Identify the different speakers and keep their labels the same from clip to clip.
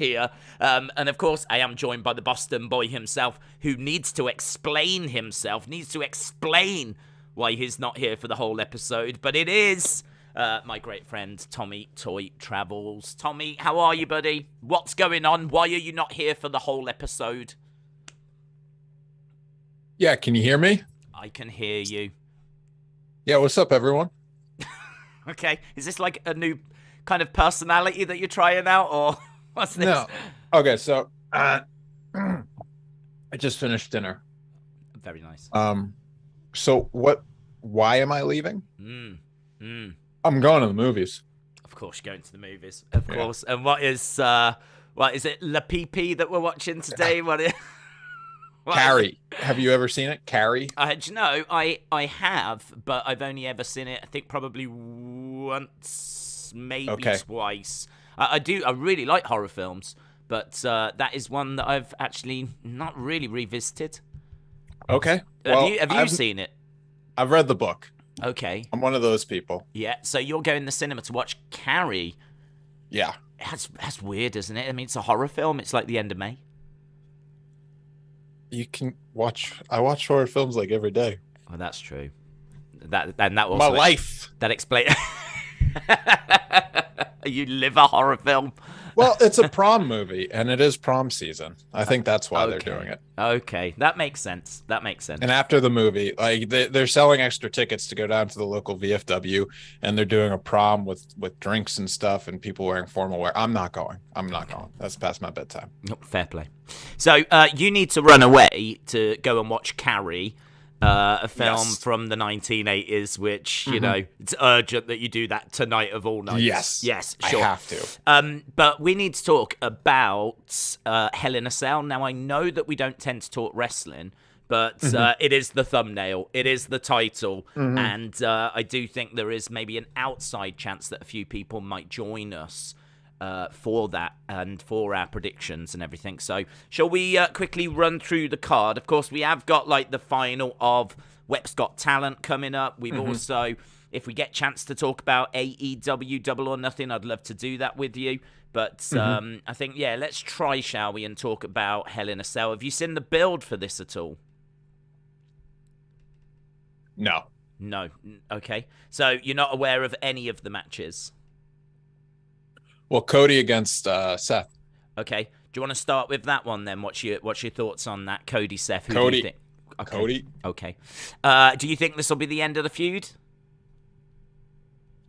Speaker 1: here. And of course, I am joined by the Boston boy himself, who needs to explain himself, needs to explain why he's not here for the whole episode. But it is my great friend, Tommy Toy Travels. Tommy, how are you, buddy? What's going on? Why are you not here for the whole episode?
Speaker 2: Yeah, can you hear me?
Speaker 1: I can hear you.
Speaker 2: Yeah, what's up, everyone?
Speaker 1: Okay, is this like a new kind of personality that you're trying out, or what's this?
Speaker 2: No. Okay, so I just finished dinner.
Speaker 1: Very nice.
Speaker 2: So why am I leaving? I'm going to the movies.
Speaker 1: Of course, you're going to the movies. Of course. And what is it, La PP that we're watching today?
Speaker 2: Carrie. Have you ever seen it? Carrie?
Speaker 1: Do you know, I have, but I've only ever seen it, I think, probably once, maybe twice. I really like horror films, but that is one that I've actually not really revisited.
Speaker 2: Okay. Well,
Speaker 1: have you seen it?
Speaker 2: I've read the book.
Speaker 1: Okay.
Speaker 2: I'm one of those people.
Speaker 1: Yeah, so you're going to the cinema to watch Carrie.
Speaker 2: Yeah.
Speaker 1: That's weird, isn't it? I mean, it's a horror film. It's like the end of May.
Speaker 2: You can I watch horror films like every day.
Speaker 1: Well, that's true. That also
Speaker 2: my life.
Speaker 1: That explains. You live a horror film.
Speaker 2: Well, it's a prom movie, and it is prom season. I think that's why they're doing it.
Speaker 1: Okay, that makes sense.
Speaker 2: And after the movie, like they're selling extra tickets to go down to the local VFW, and they're doing a prom with drinks and stuff, and people wearing formal wear. I'm not going. Going. That's past my bedtime.
Speaker 1: Fair play. So you need to run away to go and watch Carrie. A film from the 1980s, which, you know, it's urgent that you do that tonight of all nights.
Speaker 2: Yes,
Speaker 1: sure.
Speaker 2: I have to.
Speaker 1: But we need to talk about Hell in a Cell. Now, I know that we don't tend to talk wrestling, but it is the thumbnail. It is the title. And I do think there is maybe an outside chance that a few people might join us for that and for our predictions and everything. So shall we quickly run through the card? Of course, we have got like the final of WEPs Got Talent coming up. We've also, if we get chance to talk about AEW Double or Nothing, I'd love to do that with you. But I think, let's try, shall we, and talk about Hell in a Cell. Have you seen the build for this at all?
Speaker 2: No.
Speaker 1: Okay. So you're not aware of any of the matches?
Speaker 2: Well, Cody against Seth.
Speaker 1: Okay. Do you want to start with that one then? What's your thoughts on that? Cody, Seth, who
Speaker 2: Cody.
Speaker 1: do you think? Okay.
Speaker 2: Cody.
Speaker 1: Okay. Do you think this will be the end of the feud?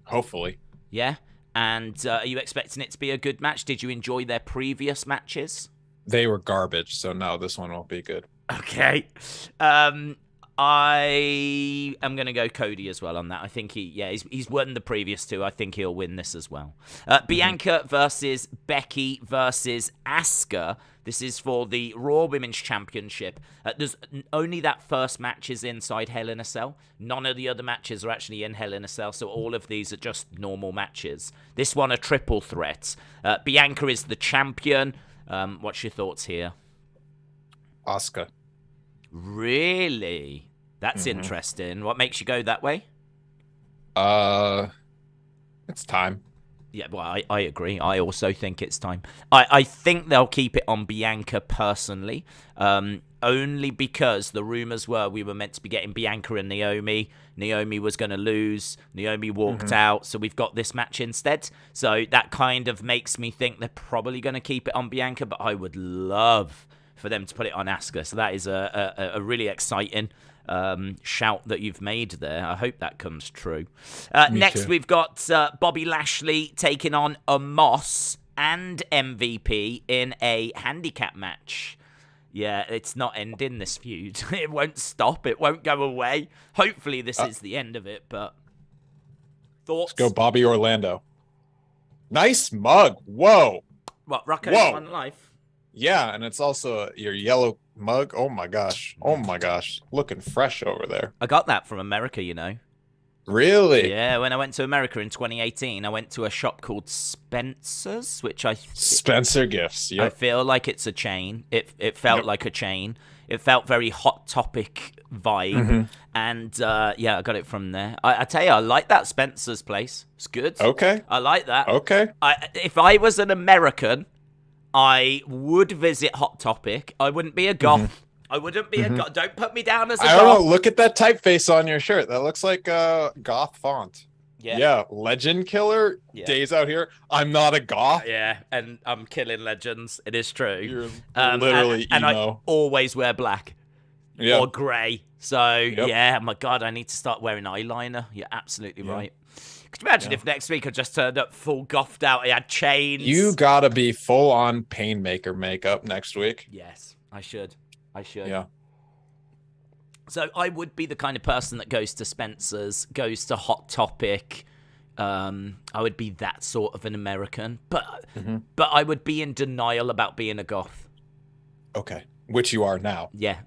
Speaker 2: Hopefully.
Speaker 1: Yeah? And are you expecting it to be a good match? Did you enjoy their previous matches?
Speaker 2: They were garbage, so no, this one won't be good.
Speaker 1: Okay. I am going to go Cody as well on that. I think he's won the previous two. I think he'll win this as well. Bianca versus Becky versus Asuka. This is for the Raw Women's Championship. There's only that first match is inside Hell in a Cell. None of the other matches are actually in Hell in a Cell, so all of these are just normal matches. This one a triple threat. Bianca is the champion. What's your thoughts here?
Speaker 2: Asuka.
Speaker 1: Really? That's interesting. What makes you go that way?
Speaker 2: It's time.
Speaker 1: Yeah, well, I agree. I also think it's time. I think they'll keep it on Bianca personally, only because the rumors were we were meant to be getting Bianca and Naomi. Naomi was going to lose. Naomi walked out, so we've got this match instead. So that kind of makes me think they're probably going to keep it on Bianca, but I would love for them to put it on Asuka. So that is a really exciting shout that you've made there. I hope that comes true. Next, we've got Bobby Lashley taking on Omos and MVP in a handicap match. Yeah, it's not ending this feud. It won't stop. It won't go away. Hopefully this is the end of it, but thoughts?
Speaker 2: Let's go Bobby Orlando. Nice mug. Whoa.
Speaker 1: What, Rocco's One Life?
Speaker 2: Yeah, and it's also your yellow mug. Oh my gosh. Looking fresh over there.
Speaker 1: I got that from America, you know.
Speaker 2: Really?
Speaker 1: Yeah, when I went to America in 2018, I went to a shop called Spencer's, which
Speaker 2: Spencer Gifts. Yep.
Speaker 1: I feel like it's a chain. It felt like a chain. It felt very Hot Topic vibe. And I got it from there. I tell you, I like that Spencer's place. It's good.
Speaker 2: Okay.
Speaker 1: I like that.
Speaker 2: Okay.
Speaker 1: If I was an American, I would visit Hot Topic. I wouldn't be a goth. I wouldn't be a goth. Don't put me down as a goth.
Speaker 2: I don't know. Look at that typeface on your shirt. That looks like goth font. Yeah. Legend killer. Days out here. I'm not a goth.
Speaker 1: Yeah, and I'm killing legends. It is true.
Speaker 2: You're literally
Speaker 1: and
Speaker 2: emo.
Speaker 1: I always wear black or grey. So yeah, my God, I need to start wearing eyeliner. You're absolutely right. Could you imagine if next week I just turned up full goffed out? I had chains.
Speaker 2: You gotta be full on Painmaker makeup next week.
Speaker 1: Yes, I should.
Speaker 2: Yeah.
Speaker 1: So I would be the kind of person that goes to Spencer's, goes to Hot Topic. I would be that sort of an American, but I would be in denial about being a goth.
Speaker 2: Okay, which you are now.
Speaker 1: Yeah.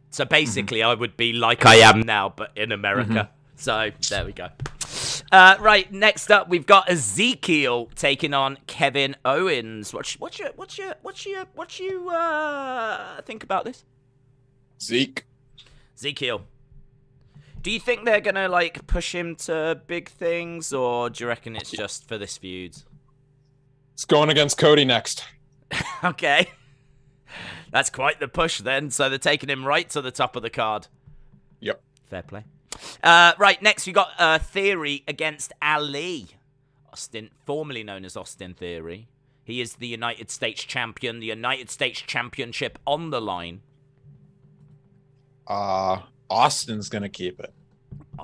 Speaker 1: So basically, I would be like I am now, but in America. So there we go. Right, next up we've got Ezekiel taking on Kevin Owens. What you think about this? Ezekiel. Do you think they're gonna like push him to big things, or do you reckon it's just for this feud?
Speaker 2: It's going against Cody next.
Speaker 1: Okay. That's quite the push then. So they're taking him right to the top of the card.
Speaker 2: Yep.
Speaker 1: Fair play. Right, next we got Theory against Ali. Austin, formerly known as Austin Theory. He is the United States champion. The United States Championship on the line.
Speaker 2: Austin's gonna keep it.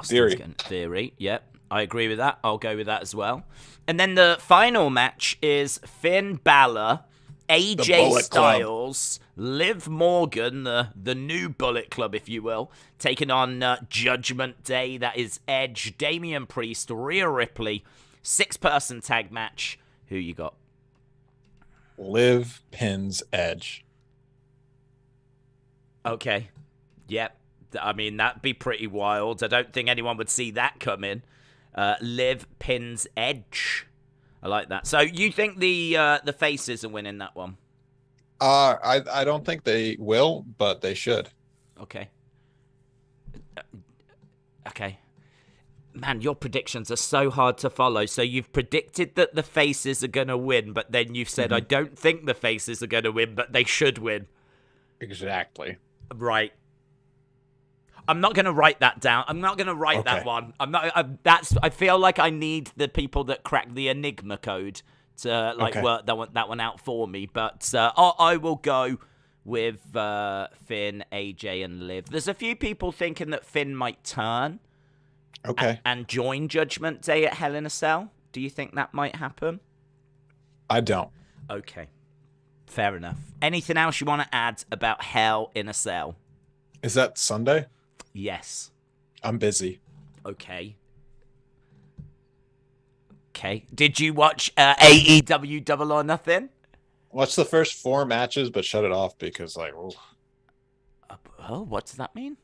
Speaker 1: Theory. Yep, I agree with that. I'll go with that as well. And then the final match is Finn Balor, AJ Styles, Liv Morgan, the new Bullet Club, if you will, taking on Judgment Day. That is Edge, Damian Priest, Rhea Ripley, 6-person tag match. Who you got?
Speaker 2: Liv pins Edge.
Speaker 1: Okay. Yep. I mean, that'd be pretty wild. I don't think anyone would see that coming. Liv pins Edge. I like that. So you think the faces are winning that one?
Speaker 2: I don't think they will, but they should.
Speaker 1: Okay. Okay. Man, your predictions are so hard to follow. So you've predicted that the faces are going to win, but then you've said, I don't think the faces are going to win, but they should win.
Speaker 2: Exactly.
Speaker 1: Right. I'm not going to write that down. I'm not going to write that one. I feel like I need the people that crack the Enigma code to work that one out for me. But I will go with Finn, AJ, and Liv. There's a few people thinking that Finn might turn. And join Judgment Day at Hell in a Cell. Do you think that might happen?
Speaker 2: I don't.
Speaker 1: Okay. Fair enough. Anything else you want to add about Hell in a Cell?
Speaker 2: Is that Sunday?
Speaker 1: Yes.
Speaker 2: I'm busy.
Speaker 1: Okay. Did you watch AEW Double or Nothing?
Speaker 2: Watch the first 4 matches, but shut it off because, like,
Speaker 1: what does that mean?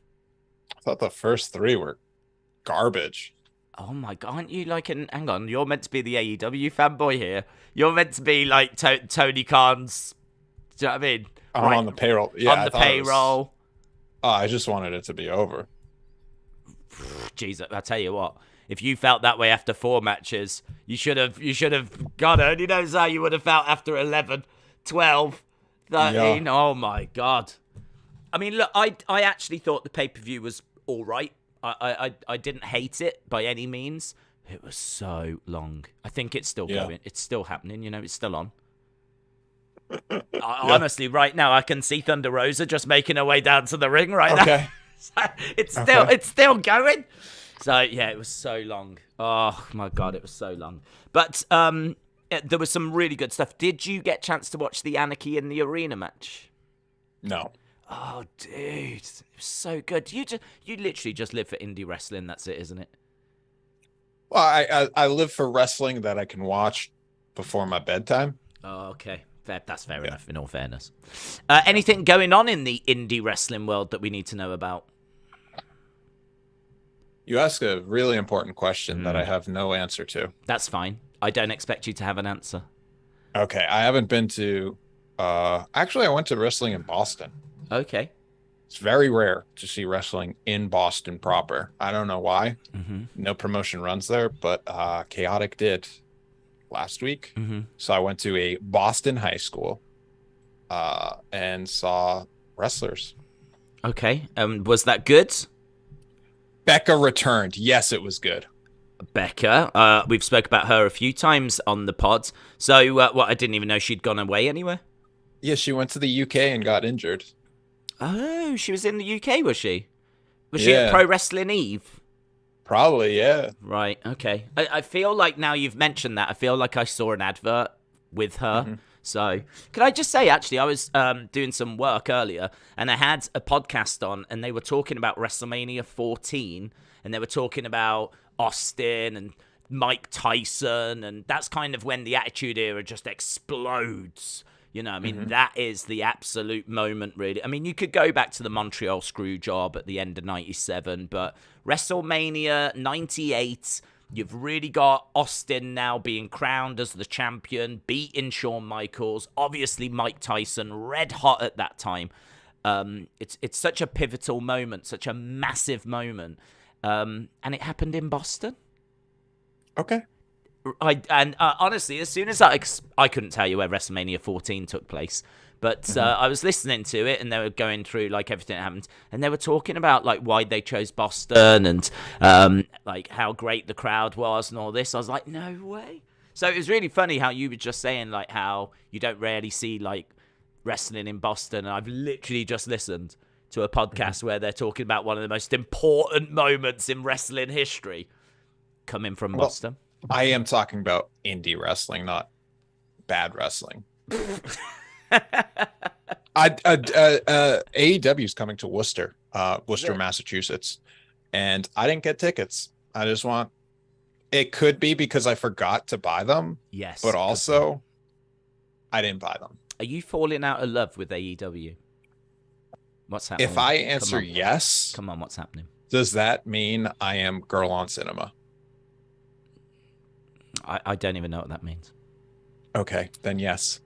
Speaker 2: I thought the first 3 were garbage.
Speaker 1: Oh my God, aren't you like hang on, you're meant to be the AEW fanboy here. You're meant to be like Tony Khan's, do you know what I mean?
Speaker 2: I'm on the payroll. Yeah,
Speaker 1: on the payroll.
Speaker 2: I just wanted it to be over.
Speaker 1: Jeez, I tell you what, if you felt that way after 4 matches, you should have, God only knows how you would have felt after 11, 12, 13. Yeah. Oh my God. I mean, look, I actually thought the pay-per-view was all right. I didn't hate it by any means. It was so long. I think it's still going. It's still happening. You know, it's still on. Honestly, right now I can see Thunder Rosa just making her way down to the ring right now. So it's still going. So yeah, it was so long. Oh my God, it was so long. But there was some really good stuff. Did you get a chance to watch the Anarchy in the Arena match?
Speaker 2: No.
Speaker 1: Oh, dude, it was so good. You literally just live for indie wrestling. That's it, isn't it?
Speaker 2: Well, I live for wrestling that I can watch before my bedtime.
Speaker 1: Oh, okay. That's fair enough, in all fairness. Anything going on in the indie wrestling world that we need to know about?
Speaker 2: You ask a really important question that I have no answer to.
Speaker 1: That's fine. I don't expect you to have an answer.
Speaker 2: Okay, I haven't been to... actually, I went to wrestling in Boston.
Speaker 1: Okay.
Speaker 2: It's very rare to see wrestling in Boston proper. I don't know why. No promotion runs there, but Chaotic did last week. So I went to a Boston high school. and saw wrestlers.
Speaker 1: Okay. Was that good?
Speaker 2: Becca returned. Yes, it was good.
Speaker 1: Becca. We've spoke about her a few times on the pod. So, what? I didn't even know she'd gone away anywhere.
Speaker 2: Yeah, she went to the UK and got injured.
Speaker 1: Oh, she was in the UK, was she? Was she at
Speaker 2: Yeah,
Speaker 1: Pro Wrestling Eve?
Speaker 2: probably. Yeah.
Speaker 1: Right. Okay. I feel like now you've mentioned that, I feel like I saw an advert with her.
Speaker 2: hmm
Speaker 1: So, can I just say, actually, I was doing some work earlier, and I had a podcast on, and they were talking about WrestleMania 14, and they were talking about Austin and Mike Tyson, and that's kind of when the Attitude Era just explodes. You know, I mean,
Speaker 2: hmm
Speaker 1: that is the absolute moment, really. I mean, you could go back to the Montreal screw job at the end of 97, but WrestleMania 98, you've really got Austin now being crowned as the champion, beating Shawn Michaels, obviously Mike Tyson, red hot at that time. It's such a pivotal moment, such a massive moment. And it happened in Boston.
Speaker 2: Okay.
Speaker 1: Honestly, as soon as I couldn't tell you where WrestleMania 14 took place, but
Speaker 2: hmm
Speaker 1: I was listening to it, and they were going through like everything that happened, and they were talking about like why they chose Boston, and like how great the crowd was and all this. I was like, no way. So it was really funny how you were just saying like how you don't rarely see like wrestling in Boston, and I've literally just listened to a
Speaker 2: hmm
Speaker 1: podcast where they're talking about one of the most important moments in wrestling history coming from
Speaker 2: Well,
Speaker 1: Boston.
Speaker 2: I am talking about indie wrestling, not bad wrestling. AEW is coming to Worcester,
Speaker 1: Is
Speaker 2: Worcester,
Speaker 1: it?
Speaker 2: Massachusetts, and I didn't get tickets. I just want. It could be because I forgot to buy them,
Speaker 1: Yes.
Speaker 2: but
Speaker 1: Could be.
Speaker 2: also I didn't buy them.
Speaker 1: Are you falling out of love with AEW? What's
Speaker 2: If
Speaker 1: happening?
Speaker 2: I
Speaker 1: Come
Speaker 2: answer
Speaker 1: on.
Speaker 2: yes,
Speaker 1: Come on, what's happening?
Speaker 2: does that mean I am girl on cinema?
Speaker 1: I don't even know what that means.
Speaker 2: Okay, then yes.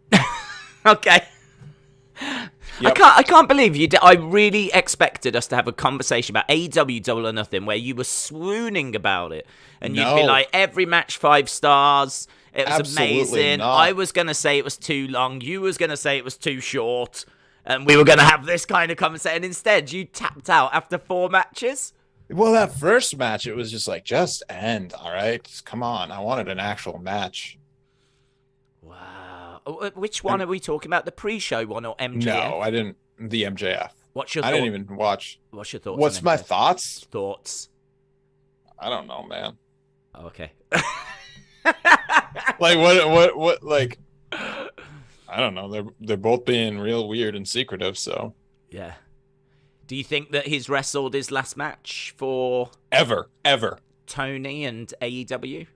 Speaker 1: Okay.
Speaker 2: Yep.
Speaker 1: I can't believe you did. I really expected us to have a conversation about AEW Double or Nothing where you were swooning about it. And you'd be
Speaker 2: No,
Speaker 1: like, every match 5 stars. It was
Speaker 2: absolutely
Speaker 1: amazing. I
Speaker 2: not.
Speaker 1: was going to say it was too long. You was going to say it was too short. And we were going to have this kind of conversation. And instead, you tapped out after 4 matches.
Speaker 2: Well, that first match, it was just like, just end. All right. Come on. I wanted an actual match.
Speaker 1: Wow. Which one
Speaker 2: And
Speaker 1: are we talking about? The pre-show one or MJF?
Speaker 2: no, I didn't. The MJF.
Speaker 1: What's your
Speaker 2: I
Speaker 1: thought?
Speaker 2: didn't even watch.
Speaker 1: What's your thoughts?
Speaker 2: What's
Speaker 1: on
Speaker 2: my
Speaker 1: MJF?
Speaker 2: thoughts?
Speaker 1: Thoughts?
Speaker 2: I don't know, man.
Speaker 1: Oh, okay.
Speaker 2: Like like I don't know. They're both being real weird and secretive, so
Speaker 1: Yeah. Do you think that he's wrestled his last match for
Speaker 2: ever.
Speaker 1: Tony and AEW?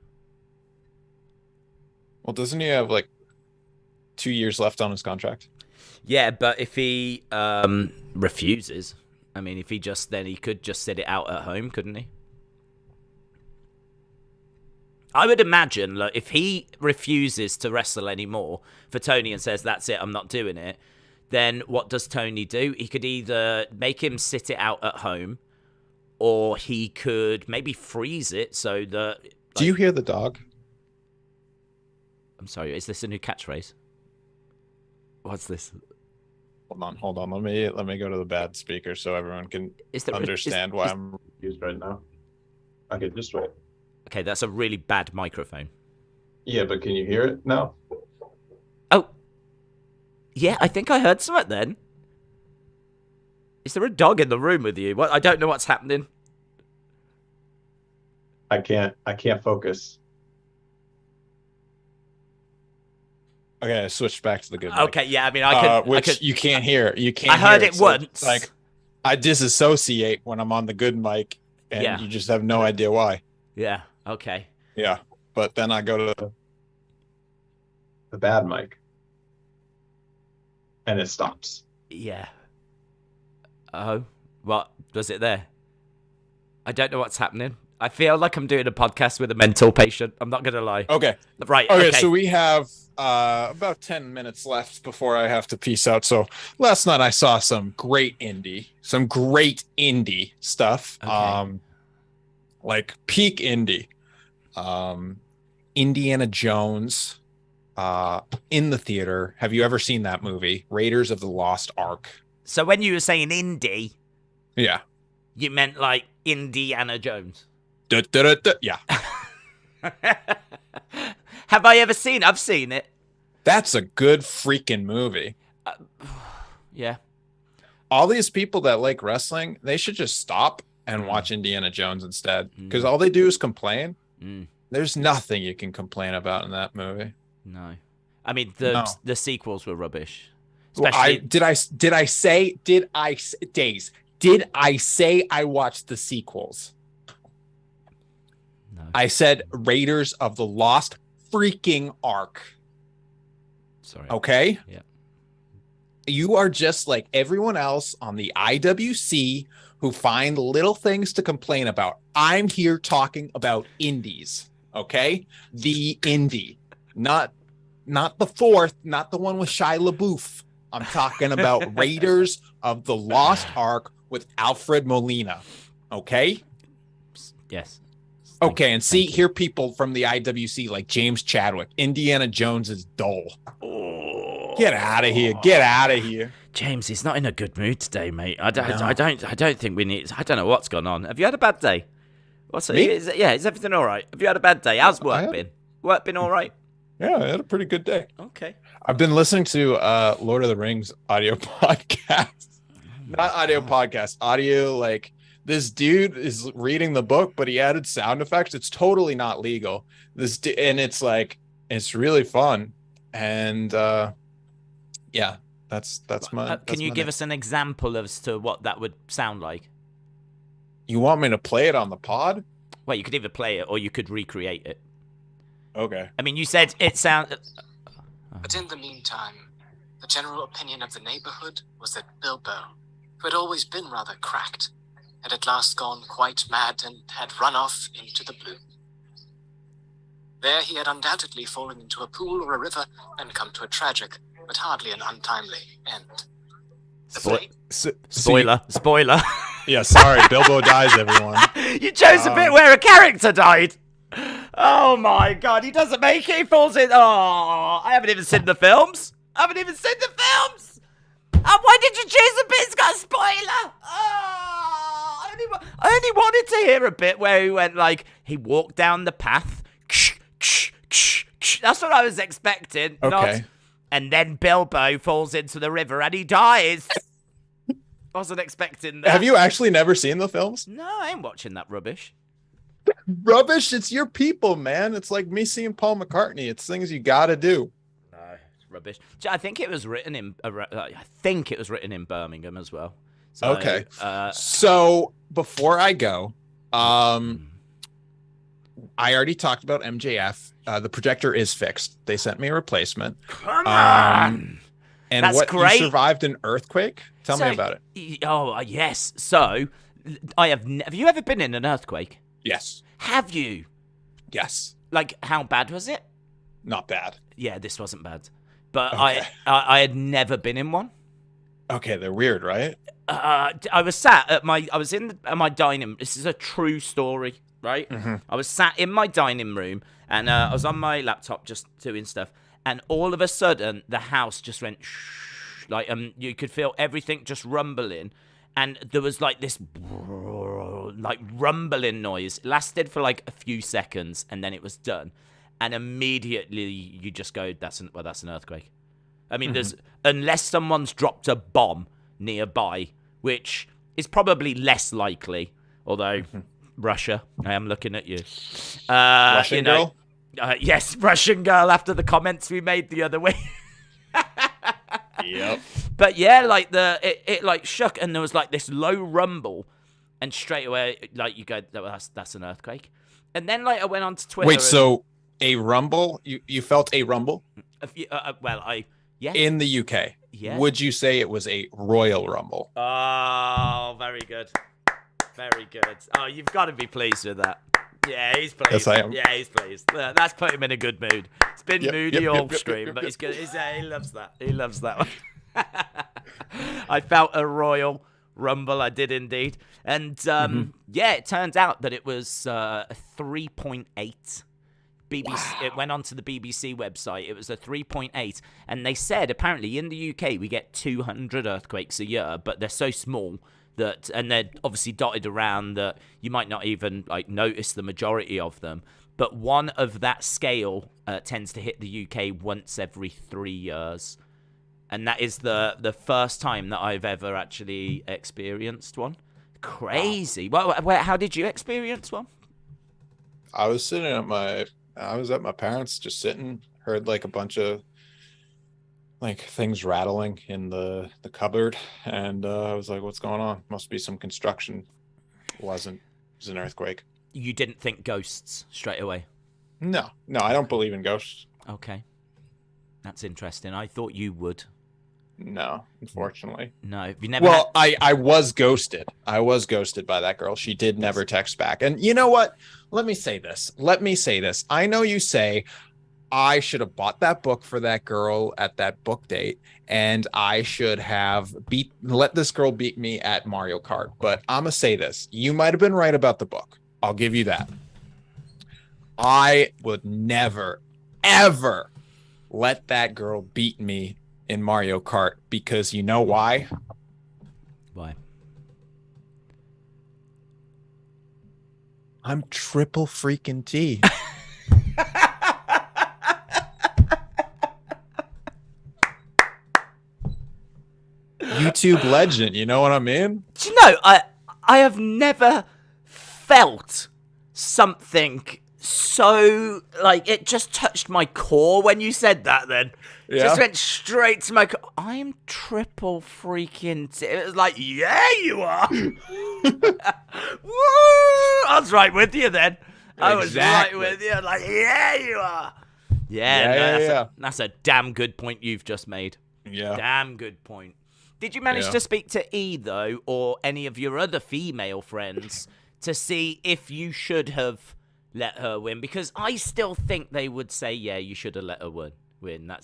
Speaker 2: Well, doesn't he have like 2 years left on his contract?
Speaker 1: Yeah, but if he refuses, I mean, if he just then he could just sit it out at home, couldn't he? I would imagine, look, if he refuses to wrestle anymore for Tony and says, that's it, I'm not doing it, then what does Tony do? He could either make him sit it out at home, or he could maybe freeze it so that...
Speaker 2: Do you hear the dog?
Speaker 1: I'm sorry, is this a new catchphrase? What's this?
Speaker 2: Hold on. Let me go to the bad speaker so everyone can
Speaker 1: Is there,
Speaker 2: understand why I'm confused right now. Okay, just wait.
Speaker 1: Okay, that's a really bad microphone.
Speaker 2: Yeah, but can you hear it now?
Speaker 1: Oh. Yeah, I think I heard something then. Is there a dog in the room with you? What? I don't know what's happening.
Speaker 2: I can't focus. Okay, I switched back to the good mic.
Speaker 1: Okay, yeah, I mean, I could...
Speaker 2: which you can't hear. You can't.
Speaker 1: I heard
Speaker 2: hear
Speaker 1: it
Speaker 2: so
Speaker 1: once.
Speaker 2: like, I disassociate when I'm on the good mic, and
Speaker 1: Yeah.
Speaker 2: you just have no idea why.
Speaker 1: Yeah, okay.
Speaker 2: Yeah, but then I go to the bad mic, and it stops.
Speaker 1: Yeah. Oh, what? Was it there? I don't know what's happening. I feel like I'm doing a podcast with a mental patient. I'm not going to lie.
Speaker 2: Okay.
Speaker 1: Right,
Speaker 2: Okay,
Speaker 1: okay.
Speaker 2: so we have about 10 minutes left before I have to peace out. So last night I saw some great indie stuff.
Speaker 1: Okay.
Speaker 2: Like peak indie. Indiana Jones, in the theater. Have you ever seen that movie, Raiders of the Lost Ark?
Speaker 1: So when you were saying indie,
Speaker 2: Yeah.
Speaker 1: you meant like Indiana Jones.
Speaker 2: Yeah.
Speaker 1: Have I ever seen it? I've seen it.
Speaker 2: That's a good freaking movie.
Speaker 1: Yeah.
Speaker 2: All these people that like wrestling, they should just stop and watch Indiana Jones instead, because all they do is complain. There's nothing you can complain about in that movie.
Speaker 1: No. I mean, the sequels were rubbish.
Speaker 2: Especially... Did I say I watched the sequels?
Speaker 1: No.
Speaker 2: I said Raiders of the Lost freaking Ark.
Speaker 1: Sorry.
Speaker 2: Okay?
Speaker 1: Yeah.
Speaker 2: You are just like everyone else on the IWC who find little things to complain about. I'm here talking about indies, okay? The indie, not the fourth, not the one with Shia LaBeouf. I'm talking about Raiders of the Lost Ark with Alfred Molina, okay?
Speaker 1: Yes.
Speaker 2: Okay, and see, here people from the IWC like James Chadwick. Indiana Jones is dull.
Speaker 1: Oh.
Speaker 2: Get out of here. Get out of here.
Speaker 1: James, he's not in a good mood today, mate. I don't think we need... I don't know what's gone on. Have you had a bad day? What's it? Is everything all right? Have you had a bad day? How's work been? Work been all right?
Speaker 2: Yeah, I had a pretty good day.
Speaker 1: Okay.
Speaker 2: I've been listening to Lord of the Rings audio podcast. Not audio podcast. Audio, like, this dude is reading the book, but he added sound effects. It's totally not legal. And it's like, it's really fun. And yeah, that's my.
Speaker 1: Can you give us an example as to what that would sound like?
Speaker 2: You want me to play it on the pod?
Speaker 1: Well, you could either play it or you could recreate it.
Speaker 2: Okay.
Speaker 1: I mean, you said it sound.
Speaker 3: But in the meantime, the general opinion of the neighborhood was that Bilbo, who had always been rather cracked, had at last gone quite mad and had run off into the blue. There he had undoubtedly fallen into a pool or a river and come to a tragic, but hardly an untimely end.
Speaker 1: Spoiler.
Speaker 2: Yeah, sorry, Bilbo dies, everyone.
Speaker 1: You chose a bit where a character died. Oh my god, he doesn't make it, he falls in. Oh, I haven't even seen the films. Oh, why did you choose a bit? It's got a spoiler. Oh, I only wanted to hear a bit where he went like, he walked down the path. That's what I was expecting.
Speaker 2: Okay.
Speaker 1: And then Bilbo falls into the river and he dies. Wasn't expecting that.
Speaker 2: Have you actually never seen the films?
Speaker 1: No, I ain't watching that rubbish.
Speaker 2: Rubbish? It's your people, man. It's like me seeing Paul McCartney. It's things you gotta do.
Speaker 1: No, it's rubbish. I think it was written in. Birmingham as well. So,
Speaker 2: okay. So before I go, I already talked about MJF. The projector is fixed. They sent me a replacement.
Speaker 1: Come on.
Speaker 2: And
Speaker 1: that's
Speaker 2: what,
Speaker 1: great.
Speaker 2: You survived an earthquake? Tell me about
Speaker 1: it. Oh, yes. So, have you ever been in an earthquake?
Speaker 2: Yes.
Speaker 1: Have you?
Speaker 2: Yes.
Speaker 1: Like, how bad was it?
Speaker 2: Not bad.
Speaker 1: Yeah, this wasn't bad. But
Speaker 2: okay.
Speaker 1: I had never been in one.
Speaker 2: Okay, they're weird, right?
Speaker 1: I was sat at my dining. This is a true story, right?
Speaker 2: Mm-hmm.
Speaker 1: I was sat in my dining room and I was on my laptop just doing stuff, and all of a sudden the house just went shh, like you could feel everything just rumbling, and there was like this like rumbling noise. It lasted for like a few seconds and then it was done, and immediately you just go, that's an earthquake. I mean, there's, unless someone's dropped a bomb nearby, which is probably less likely, although Russia, I am looking at you.
Speaker 2: Russian girl?
Speaker 1: Yes, Russian girl, after the comments we made the other week.
Speaker 2: Yep.
Speaker 1: But yeah, like it like shook, and there was like this low rumble, and straight away, like you go, that's an earthquake. And then like I went on to Twitter.
Speaker 2: Wait, so a rumble? You felt a rumble?
Speaker 1: Yeah.
Speaker 2: In the UK.
Speaker 1: Yeah.
Speaker 2: Would you say it was a Royal Rumble?
Speaker 1: Oh, very good. Very good. Oh, you've got to be pleased with that. Yeah, he's pleased.
Speaker 2: Yes, I am.
Speaker 1: Yeah, he's pleased. That's put him in a good mood. It's been moody all stream, but he's good. He loves that. He loves that one. I felt a Royal Rumble. I did indeed. And yeah, it turned out that it was a 3.8 BBC. It went onto the BBC website. It was a 3.8, and they said apparently in the UK we get 200 earthquakes a year, but they're so small that, and they're obviously dotted around that you might not even like notice the majority of them. But one of that scale tends to hit the UK once every 3 years, and that is the first time that I've ever actually experienced one. Crazy. Wow. Well, how did you experience one?
Speaker 2: I was at my parents, just sitting, heard like a bunch of like things rattling in the cupboard, and I was like, what's going on? Must be some construction. It wasn't. It was an earthquake.
Speaker 1: You didn't think ghosts straight away?
Speaker 2: No, I don't believe in ghosts.
Speaker 1: Okay. That's interesting. I thought you would.
Speaker 2: No, unfortunately.
Speaker 1: No, you never.
Speaker 2: Well, I was ghosted. I was ghosted by that girl. She did never text back. And you know what? Let me say this. I know you say I should have bought that book for that girl at that book date, and I should have let this girl beat me at Mario Kart. But I'm gonna say this. You might have been right about the book. I'll give you that. I would never, ever let that girl beat me in Mario Kart, because you know why?
Speaker 1: Why?
Speaker 2: I'm triple freaking T. YouTube legend, you know what I mean?
Speaker 1: Do you know, I have never felt something so, like, it just touched my core when you said that then.
Speaker 2: Yeah.
Speaker 1: Just went straight to my core. I'm triple freaking It was like, yeah, you are. Woo! I was right with you then. I was right with you. Like, yeah, you are. Yeah, that's a damn good point you've just made.
Speaker 2: Yeah.
Speaker 1: Damn good point. Did you manage to speak to E, though, or any of your other female friends to see if you should have let her win? Because I still think they would say, yeah, you should have let her win.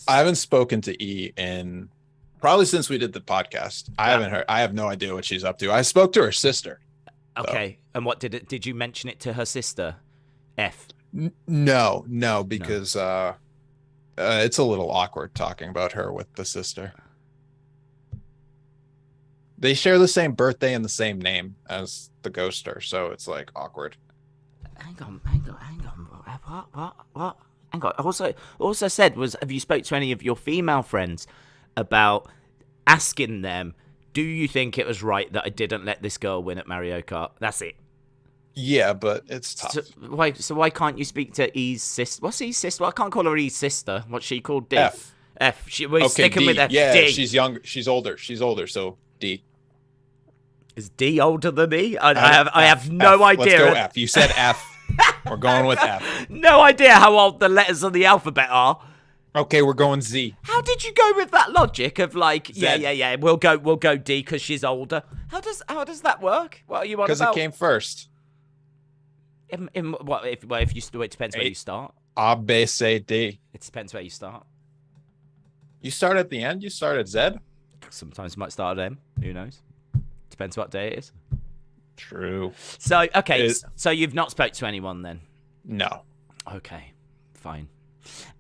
Speaker 2: I haven't spoken to E in probably since we did the podcast. I haven't heard. I have no idea what she's up to. I spoke to her sister.
Speaker 1: Okay. And what did you mention it to her sister? F?
Speaker 2: No, because it's a little awkward talking about her with the sister. They share the same birthday and the same name as the ghoster, so it's like awkward.
Speaker 1: Hang on. What? Hang on. Also said was, have you spoke to any of your female friends about asking them, do you think it was right that I didn't let this girl win at Mario Kart? That's it.
Speaker 2: Yeah, but it's tough.
Speaker 1: So why can't you speak to E's sister? What's E's sister? Well, I can't call her E's sister. What's she called? D.
Speaker 2: F.
Speaker 1: We're sticking
Speaker 2: D.
Speaker 1: with F.
Speaker 2: Yeah,
Speaker 1: D.
Speaker 2: she's younger. She's older. So D.
Speaker 1: Is D older than E? I have no idea.
Speaker 2: Let's go F. You said F. We're going with F.
Speaker 1: No idea how old the letters of the alphabet are.
Speaker 2: Okay, we're going Z.
Speaker 1: How did you go with that logic of like,
Speaker 2: Z.
Speaker 1: yeah, we'll go D because she's older? How does that work? What are you on about?
Speaker 2: Because it came first.
Speaker 1: It depends where you start.
Speaker 2: A, B, C, D.
Speaker 1: It depends where you start.
Speaker 2: You start at the end? You start at Z?
Speaker 1: Sometimes you might start at M. Who knows? Depends what day it is.
Speaker 2: True.
Speaker 1: So, okay, so you've not spoke to anyone then?
Speaker 2: No.
Speaker 1: Okay, fine.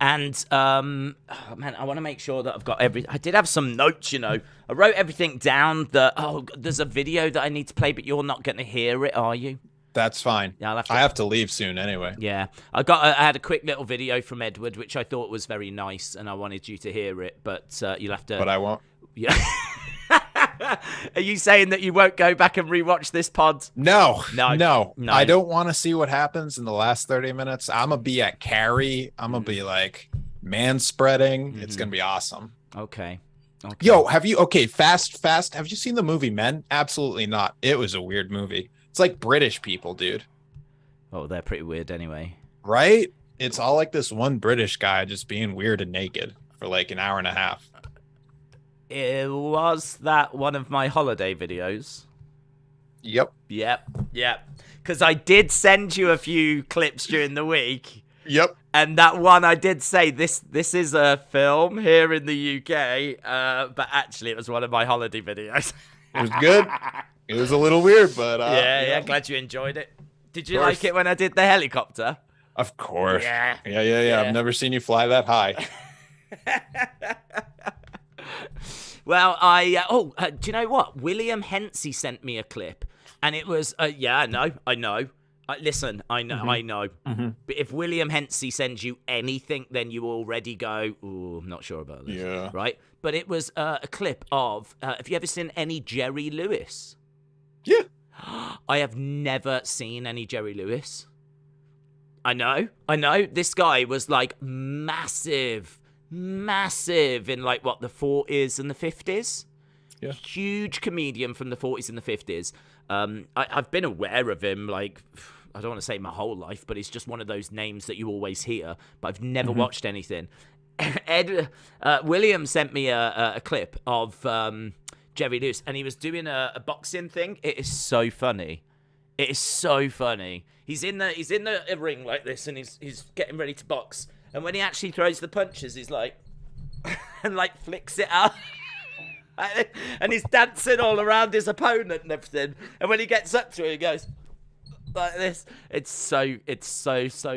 Speaker 1: And, man, I want to make sure that I've got I did have some notes, I wrote everything down that, there's a video that I need to play, but you're not going to hear it, are you?
Speaker 2: That's fine.
Speaker 1: Yeah,
Speaker 2: I have to leave soon anyway.
Speaker 1: Yeah. I had a quick little video from Edward, which I thought was very nice, and I wanted you to hear it, but you'll have to...
Speaker 2: But I won't.
Speaker 1: Yeah. Are you saying that you won't go back and rewatch this pod?
Speaker 2: No. I don't want to see what happens in the last 30 minutes. I'm going to be at Carrie. I'm going to be like man-spreading. It's going to be awesome.
Speaker 1: Okay.
Speaker 2: Yo, fast. Have you seen the movie Men? Absolutely not. It was a weird movie. It's like British people, dude.
Speaker 1: Oh, they're pretty weird anyway.
Speaker 2: Right? It's all like this one British guy just being weird and naked for like an hour and a half.
Speaker 1: Was that one of my holiday videos?
Speaker 2: Yep.
Speaker 1: Because I did send you a few clips during the week.
Speaker 2: Yep.
Speaker 1: And that one I did say, this is a film here in the UK, but actually it was one of my holiday videos.
Speaker 2: It was good. It was a little weird, but...
Speaker 1: yeah, glad you enjoyed it. Did you like it when I did the helicopter?
Speaker 2: Of course.
Speaker 1: Yeah.
Speaker 2: Yeah. I've never seen you fly that high.
Speaker 1: Well, do you know what? William Hensey sent me a clip, and it was, I know. Listen, I know.
Speaker 2: Mm-hmm.
Speaker 1: But if William Hensey sends you anything, then you already go, ooh, I'm not sure about this.
Speaker 2: Yeah.
Speaker 1: Right? But it was a clip of, have you ever seen any Jerry Lewis?
Speaker 2: Yeah.
Speaker 1: I have never seen any Jerry Lewis. I know. This guy was like massive in like what, the 40s and the 50s.
Speaker 2: Yeah.
Speaker 1: Huge comedian from the 40s and the 50s. I've been aware of him, like, I don't want to say my whole life, but it's just one of those names that you always hear, but I've never watched anything. William sent me a clip of Jerry Lewis, and he was doing a boxing thing. It is so funny. He's in the ring like this, and he's getting ready to box. And when he actually throws the punches, he's like, and like flicks it out. And he's dancing all around his opponent and everything. And when he gets up to it, he goes like this. It's so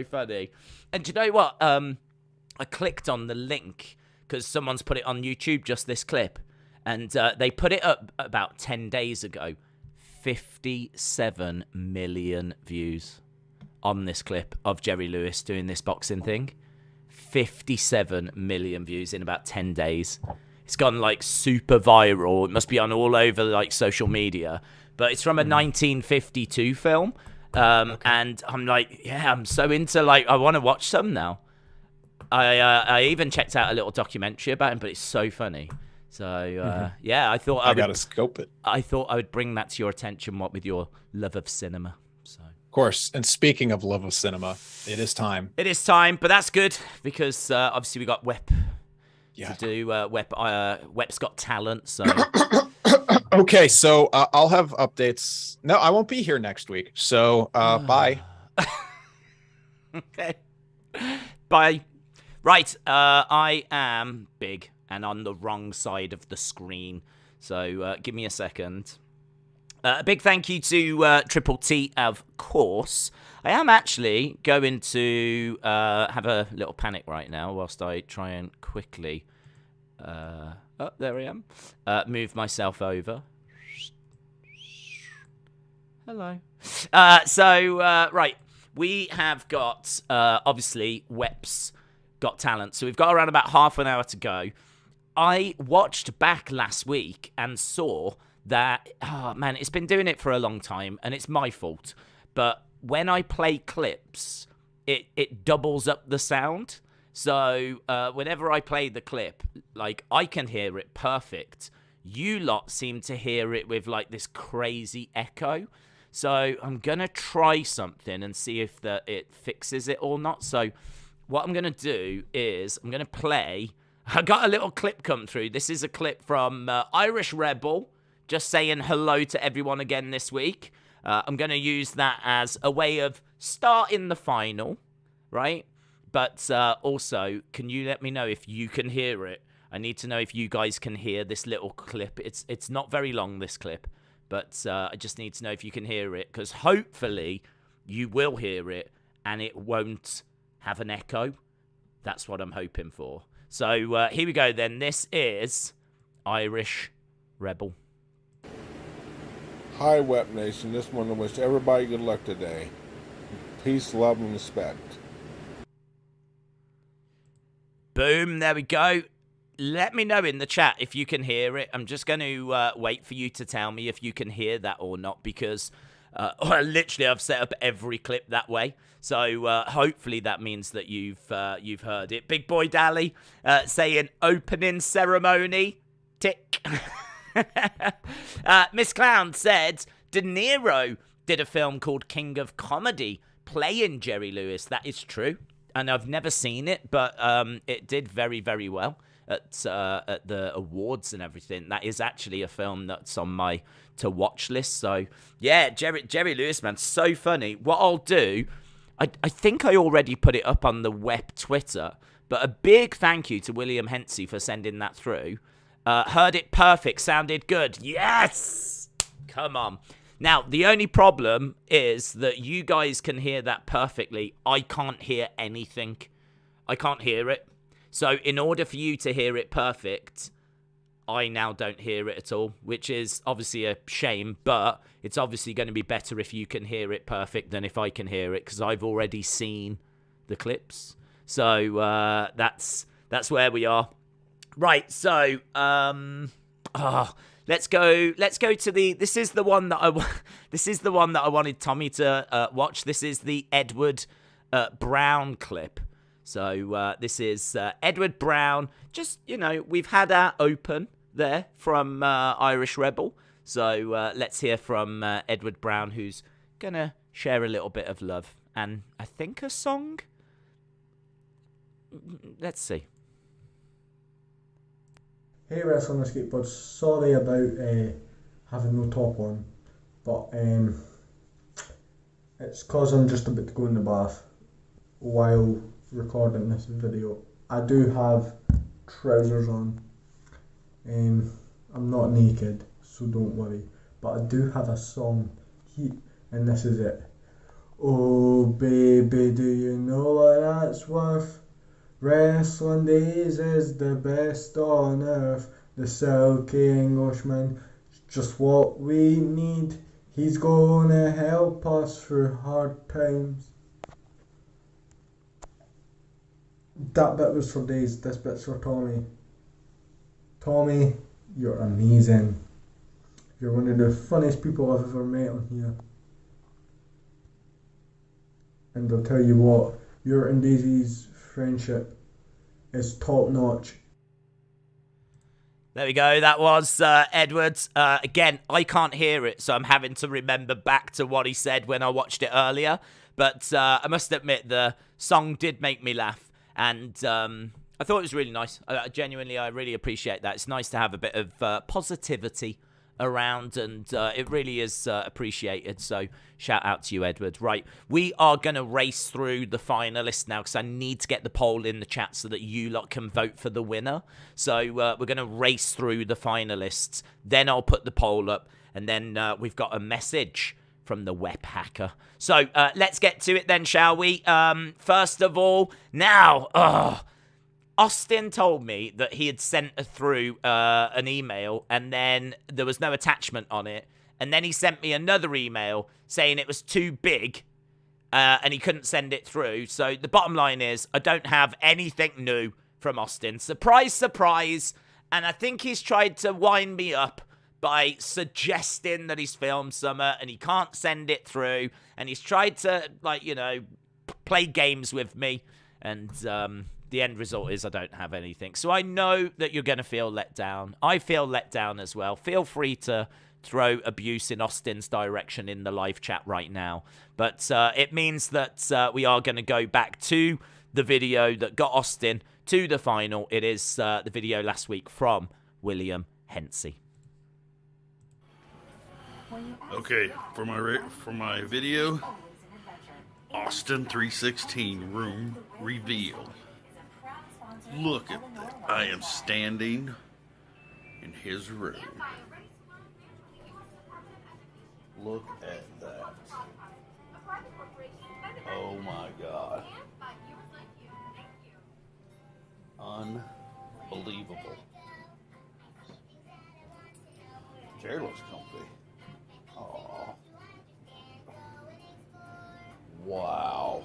Speaker 1: funny. And do you know what? I clicked on the link because someone's put it on YouTube, just this clip. And they put it up about 10 days ago. 57 million views on this clip of Jerry Lewis doing this boxing thing. 57 million views in about 10 days. It's gone like super viral. It must be on all over like social media. But it's from a 1952 film. And I'm like, yeah, I'm so into, like, I want to watch some now. I even checked out a little documentary about him, but it's so funny. So, yeah, I thought
Speaker 2: I got to scope it.
Speaker 1: I thought I would bring that to your attention, what with your love of cinema. So,
Speaker 2: of course. And speaking of love of cinema, it is time.
Speaker 1: It is time, but that's good because obviously we got WEP to do. WEPs Got Talent. So.
Speaker 2: Okay, so I'll have updates. No, I won't be here next week. So bye.
Speaker 1: Okay. Bye. Right. I am big and on the wrong side of the screen. So give me a second. A big thank you to Triple T, of course. I am actually going to have a little panic right now whilst I try and quickly... oh, there I am. Move myself over. Hello. Right. We have got, obviously, WEPs Got Talent. So we've got around about half an hour to go. I watched back last week and saw that, oh, man, it's been doing it for a long time, and it's my fault. But when I play clips, it doubles up the sound. So whenever I play the clip, like, I can hear it perfect. You lot seem to hear it with, like, this crazy echo. So I'm going to try something and see if it fixes it or not. So what I'm going to do is I'm going to play... I got a little clip come through. This is a clip from Irish Rebel, just saying hello to everyone again this week. I'm going to use that as a way of starting the final, right? But also, can you let me know if you can hear it? I need to know if you guys can hear this little clip. It's not very long, this clip, but I just need to know if you can hear it, because hopefully you will hear it and it won't have an echo. That's what I'm hoping for. So here we go then. This is Irish Rebel.
Speaker 4: Hi, WEP Nation. Just want to wish everybody good luck today. Peace, love, and respect.
Speaker 1: Boom, there we go. Let me know in the chat if you can hear it. I'm just going to wait for you to tell me if you can hear that or not, because literally I've set up every clip that way. So hopefully that means that you've heard it. Big Boy Dally saying opening ceremony. Tick. Miss Clown said De Niro did a film called King of Comedy playing Jerry Lewis. That is true. And I've never seen it, but it did very, very well at the awards and everything. That is actually a film that's on my to-watch list. So, yeah, Jerry Lewis, man, so funny. What I'll do, I think I already put it up on the WEP Twitter, but a big thank you to William Hensey for sending that through. Heard it perfect, sounded good. Yes! Come on. Now, the only problem is that you guys can hear that perfectly. I can't hear anything. I can't hear it. So in order for you to hear it perfect, I now don't hear it at all, which is obviously a shame, but it's obviously going to be better if you can hear it perfect than if I can hear it, because I've already seen the clips. So that's where we are. Right, so let's go to the this is the one that I wanted Tommy to watch. This is the Edward Brown clip. So this is Edward Brown. Just, we've had our open there from Irish Rebel. So let's hear from Edward Brown, who's going to share a little bit of love. And I think a song? Let's see.
Speaker 5: Hey Wrestling Skateboards, sorry about having no top on, but it's cause I'm just about to go in the bath while recording this video. I do have trousers on. I'm not naked, so don't worry. But I do have a song, and this is it. Oh baby, do you know what that's worth? Wrestling Daze is the best on earth. The silky Englishman is just what we need. He's gonna help us through hard times. That bit was for Daze, this bit's for Tommy. Tommy, you're amazing. You're one of the funniest people I've ever met on here. And I'll tell you what, your and Daisy's friendship is top notch.
Speaker 1: There we go. That was Edwards. Again, I can't hear it, so I'm having to remember back to what he said when I watched it earlier. But I must admit, the song did make me laugh. And I thought it was really nice. Genuinely, I really appreciate that. It's nice to have a bit of positivity around, and it really is appreciated. So shout out to you, Edward. Right, we are going to race through the finalists now, because I need to get the poll in the chat so that you lot can vote for the winner. So we're going to race through the finalists. Then I'll put the poll up, and then we've got a message from the web hacker. So let's get to it then, shall we? First of all, now, Austin told me that he had sent through an email, and then there was no attachment on it. And then he sent me another email saying it was too big, and he couldn't send it through. So the bottom line is, I don't have anything new from Austin. Surprise, surprise. And I think he's tried to wind me up by suggesting that he's filmed something and he can't send it through. And he's tried to, play games with me. And the end result is I don't have anything. So I know that you're going to feel let down. I feel let down as well. Feel free to throw abuse in Austin's direction in the live chat right now. But it means that we are going to go back to the video that got Austin to the final. It is the video last week from William Hensey.
Speaker 6: Okay, for my video, Austin 316 room reveal. Look at that. I am standing in his room. Look at that. Oh my God. Unbelievable. Chair looks comfy. Aww. Wow.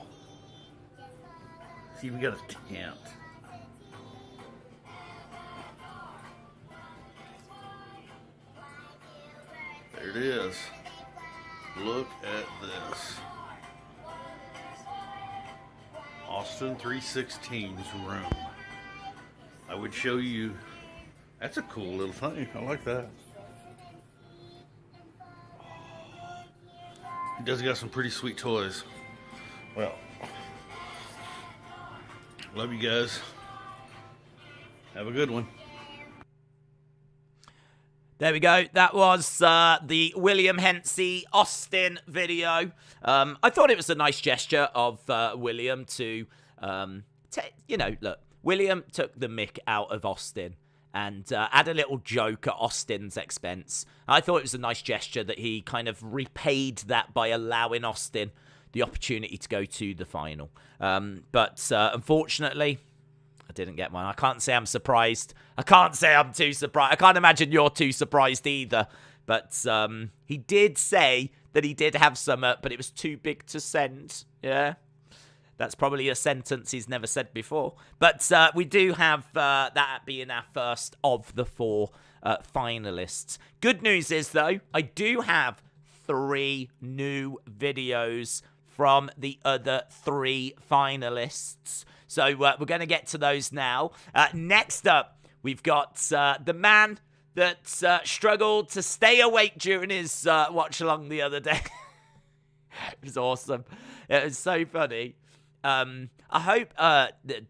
Speaker 6: See, we got a tent. There it is. Look at this. Austin 316's room. I would show you. That's a cool little thing. I like that. He does got some pretty sweet toys. Well, love you guys. Have a good one.
Speaker 1: There we go. That was the William Hensey Austin video. I thought it was a nice gesture of William to, look, William took the mick out of Austin. and had a little joke at Austin's expense. I thought it was a nice gesture that he kind of repaid that by allowing Austin the opportunity to go to the final. But unfortunately, I didn't get one. I can't say I'm surprised. I can't say I'm too surprised. I can't imagine you're too surprised either. But he did say that he did have some, but it was too big to send. Yeah. That's probably a sentence he's never said before. But we do have that being our first of the 4 finalists. Good news is, though, I do have 3 new videos from the other 3 finalists. So we're going to get to those now. Next up, we've got the man that struggled to stay awake during his watch-along the other day. It was awesome. It was so funny. I hope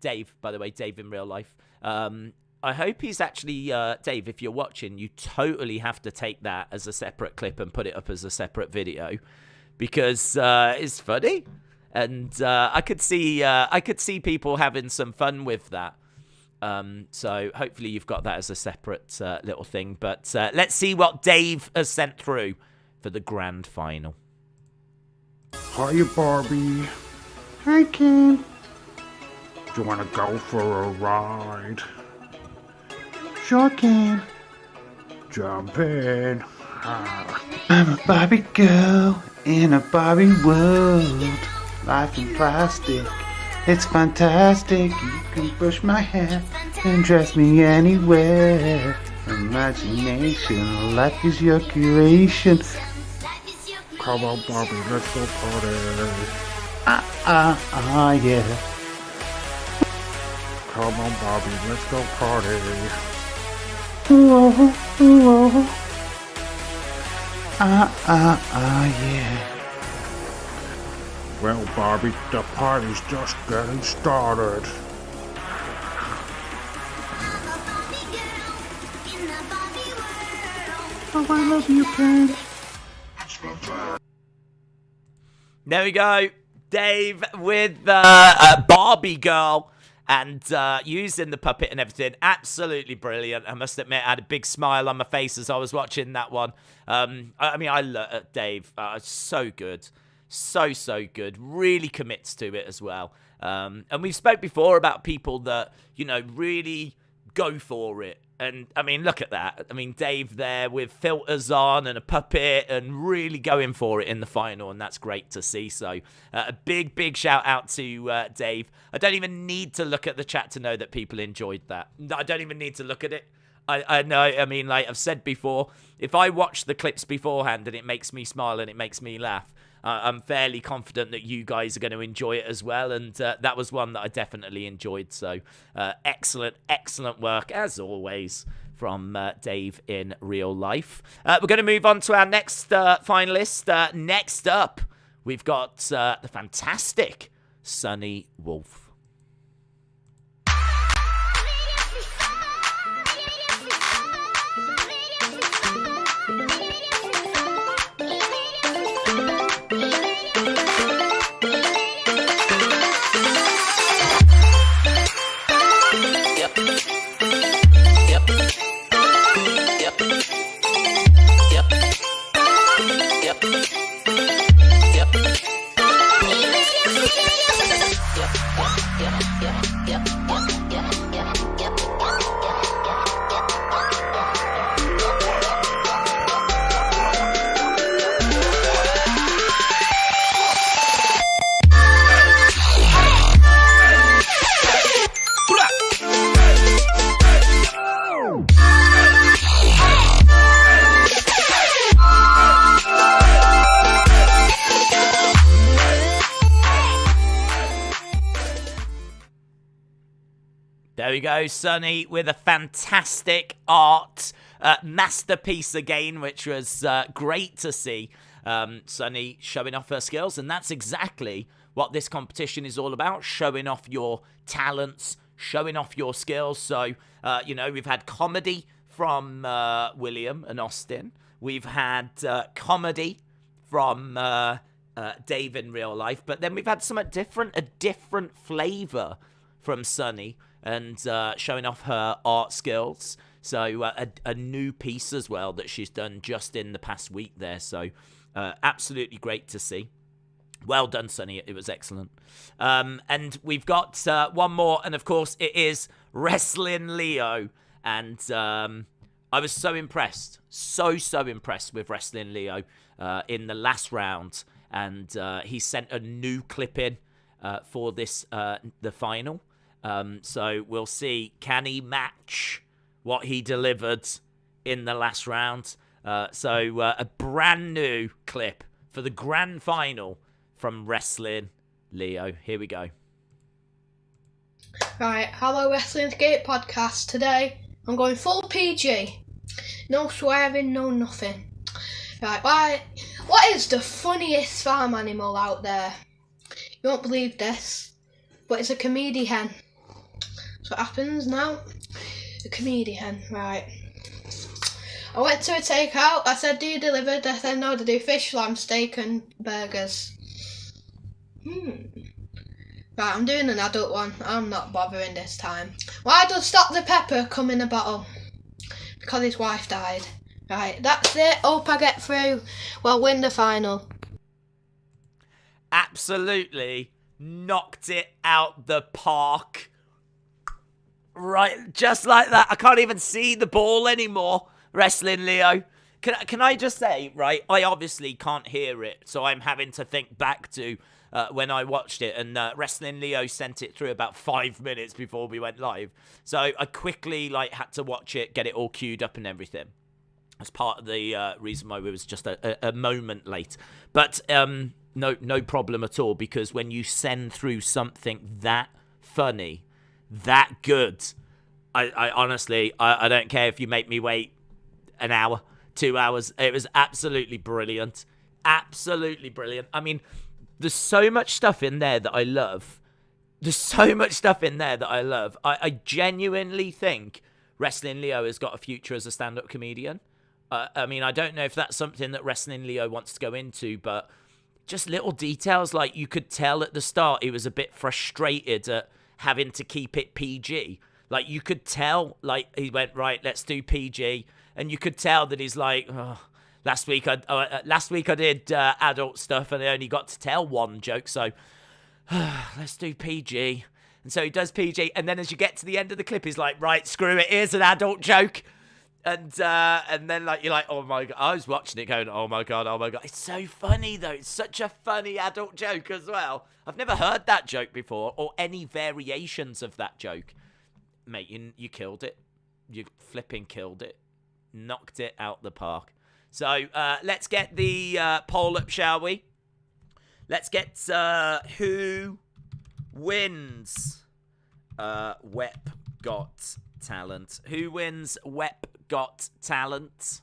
Speaker 1: Dave, by the way, Dave in real life, I hope he's actually Dave, if you're watching, you totally have to take that as a separate clip and put it up as a separate video, because it's funny, and I could see people having some fun with that. So hopefully you've got that as a separate little thing. But let's see what Dave has sent through for the grand final.
Speaker 7: Hiya, Barbie. Hi, Ken. Do you want to go for a ride? Sure, Ken. Jump in. I'm a Barbie girl in a Barbie world. Life in plastic, it's fantastic. You can brush my hair and dress me anywhere. Imagination, life is your creation. Come on, Barbie, let's go party. Yeah. Come on, Barbie, let's go party. Yeah. Well, Barbie, the party's just getting started. Oh, I love you, Ken.
Speaker 1: There we go. Dave with Barbie girl and using the puppet and everything. Absolutely brilliant. I must admit, I had a big smile on my face as I was watching that one. I love Dave. So good. So good. Really commits to it as well. And we've spoke before about people that, really go for it. And, look at that. Dave there with filters on and a puppet and really going for it in the final, and that's great to see. So, a big shout out to Dave. I don't even need to look at the chat to know that people enjoyed that. I don't even need to look at it. I know, like I've said before, if I watch the clips beforehand and it makes me smile and it makes me laugh, I'm fairly confident that you guys are going to enjoy it as well, and that was one that I definitely enjoyed. So excellent work as always from Dave in real life. We're going to move on to our next finalist. Next up, we've got the fantastic Sunny Wolf. There we go, Sunny with a fantastic art masterpiece again, which was great to see. Sunny showing off her skills, and that's exactly what this competition is all about, showing off your talents, showing off your skills. So, we've had comedy from William and Austin. We've had comedy from Dave in real life, but then we've had a different flavor from Sunny, and showing off her art skills. So a new piece as well that she's done just in the past week there. So absolutely great to see. Well done, Sonny. It was excellent. And we've got one more, and of course it is Wrestling Leo. And I was so impressed, so impressed with Wrestling Leo in the last round. And he sent a new clip in for this the final. So we'll see, can he match what he delivered in the last round? So a brand new clip for the grand final from Wrestling Leo. Here we go.
Speaker 8: Right, hello Wrestling Daze podcast. Today I'm going full PG. No swearing, no nothing. Right, what is the funniest farm animal out there? You won't believe this, but it's a comedy hen. So what happens now? A comedy hen, right. I went to a takeout. I said, do you deliver? They said, no, they do fish, lamb, steak and burgers. Right, I'm doing an adult one. I'm not bothering this time. Why does Dr. Pepper come in a bottle? Because his wife died. Right, that's it. Hope I get through. Well, win the final.
Speaker 1: Absolutely knocked it out the park. Right, just like that. I can't even see the ball anymore, Wrestling Leo. Can I just say, right, I obviously can't hear it, so I'm having to think back to when I watched it, and Wrestling Leo sent it through about 5 minutes before we went live. So I quickly had to watch it, get it all queued up and everything. That's part of the reason why we was just a moment late. But no problem at all, because when you send through something that funny, that good, I honestly, I don't care if you make me wait an hour, 2 hours. It was absolutely brilliant. Absolutely brilliant. I mean, there's so much stuff in there that I love. I genuinely think Wrestling Leo has got a future as a stand-up comedian. I mean, I don't know if that's something that Wrestling Leo wants to go into, but just little details, like you could tell at the start he was a bit frustrated at having to keep it PG. Like, you could tell, like, he went, right, let's do PG. And you could tell that he's like, oh, last week I did adult stuff and I only got to tell one joke, so let's do PG. And so he does PG, and then as you get to the end of the clip, he's like, right, screw it, here's an adult joke. And then you're like, oh my god, I was watching it going, oh my god, it's so funny though, it's such a funny adult joke as well. I've never heard that joke before, or any variations of that joke. Mate, you killed it. You flipping killed it. Knocked it out the park. So let's get the poll up, shall we? Let's get who wins WEP Got Talent. Who wins WEP Got Talent?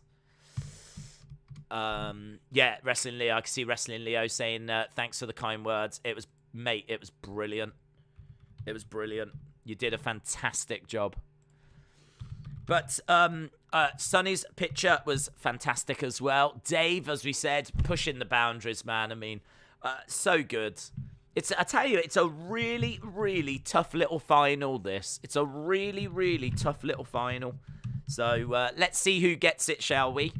Speaker 1: Yeah, Wrestling Leo. I can see Wrestling Leo saying thanks for the kind words. It was brilliant. It was brilliant. You did a fantastic job. But Sonny's picture was fantastic as well. Dave, as we said, pushing the boundaries, man. I mean, so good. I tell you, it's a really, really tough little final, this. It's a really, really tough little final. So let's see who gets it, shall we?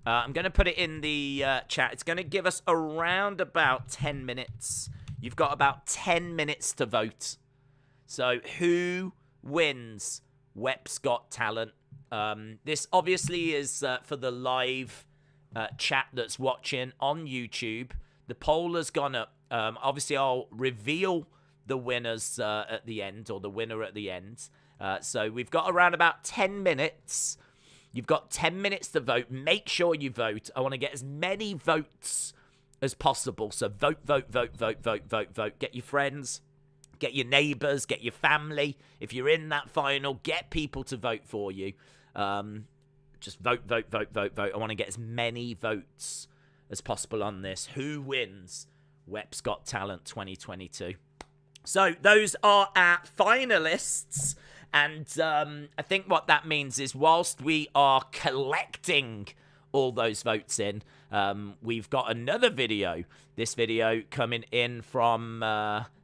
Speaker 1: I'm going to put it in the chat. It's going to give us around about 10 minutes. You've got about 10 minutes to vote. So who wins WEPs Got Talent? This obviously is for the live chat that's watching on YouTube. The poll has gone up. Obviously, I'll reveal the winners at the end, or the winner at the end. So we've got around about 10 minutes. You've got 10 minutes to vote. Make sure you vote. I want to get as many votes as possible. So vote. Get your friends, get your neighbours, get your family. If you're in that final, get people to vote for you. Just vote. I want to get as many votes as possible on this. Who wins WEPs Got Talent 2022? So those are our finalists. And I think what that means is, whilst we are collecting all those votes in, we've got another video. This video coming in from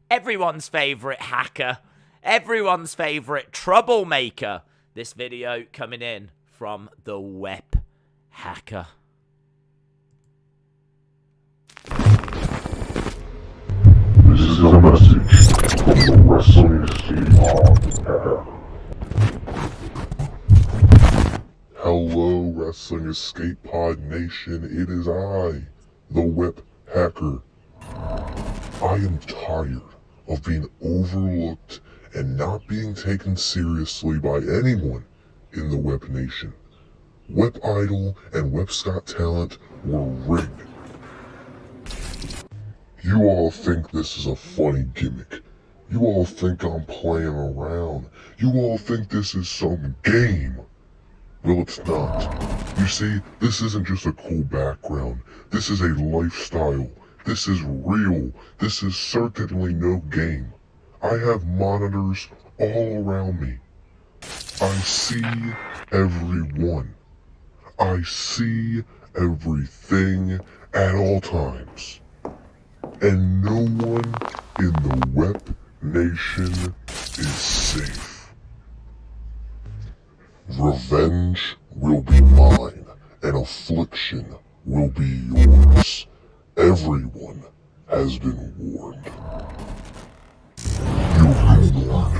Speaker 1: everyone's favourite hacker, everyone's favourite troublemaker, This video coming in from the web hacker.
Speaker 7: This is a message from the Wrestling Daze Pod. Hello, Wrestling Escape Pod Nation. It is I, the Web Hacker. I am tired of being overlooked and not being taken seriously by anyone in the Web Nation. Web Idol and WEPs Got Talent were rigged. You all think this is a funny gimmick. You all think I'm playing around. You all think this is some game. Well, it's not. You see, this isn't just a cool background. This is a lifestyle. This is real. This is certainly no game. I have monitors all around me. I see everyone. I see everything at all times. And no one in the Web Nation is safe. Revenge will be mine, and affliction will be yours. Everyone has been warned. You've been warned.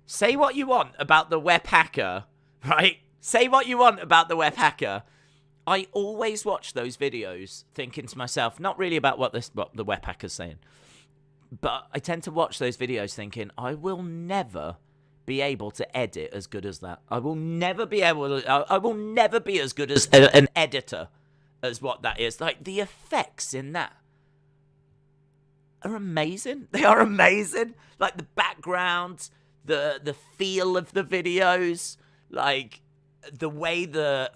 Speaker 1: Say what you want about the web hacker, right? Say what you want about the web hacker. I always watch those videos thinking to myself, not really about what the web hacker's saying, but I tend to watch those videos thinking, I will never be able to edit as good as that. I will never be able to, I will never be as good as an editor as what that is. Like, the effects in that are amazing. They are amazing. Like, the background, the feel of the videos, like the way the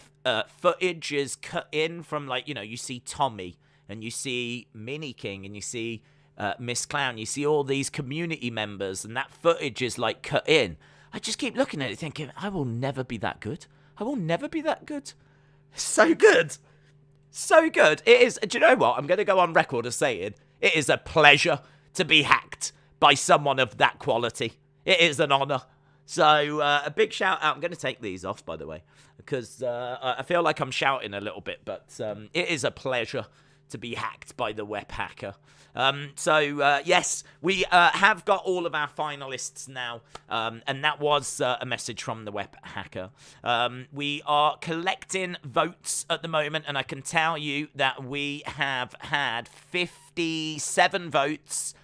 Speaker 1: footage is cut in from, like, you know, you see Tommy and you see Mini King and you see Miss Clown, you see all these community members, and that footage is like cut in. I just keep looking at it thinking, I will never be that good. I will never be that good. So good. So good. It is, do you know what? I'm going to go on record as saying it is a pleasure to be hacked by someone of that quality. It is an honor. So a big shout out. I'm going to take these off, by the way, because I feel like I'm shouting a little bit, but it is a pleasure to be hacked by the web hacker. Yes, we have got all of our finalists now, and that was a message from the web hacker. We are collecting votes at the moment, and I can tell you that we have had 57 votes.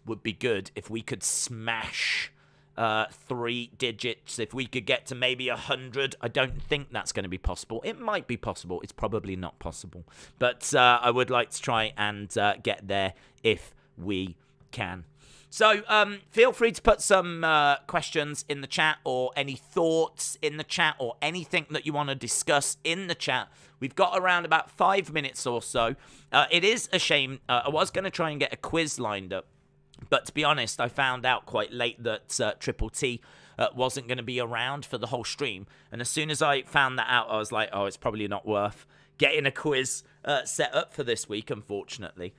Speaker 1: Would be good if we could smash 3 digits. If we could get to maybe 100, I don't think that's going to be possible. It might be possible. It's probably not possible. But I would like to try and get there if we can. So feel free to put some questions in the chat, or any thoughts in the chat, or anything that you want to discuss in the chat. We've got around about 5 minutes or so. It is a shame. I was going to try and get a quiz lined up, but to be honest, I found out quite late that Triple T wasn't going to be around for the whole stream. And as soon as I found that out, I was like, oh, it's probably not worth getting a quiz set up for this week, unfortunately.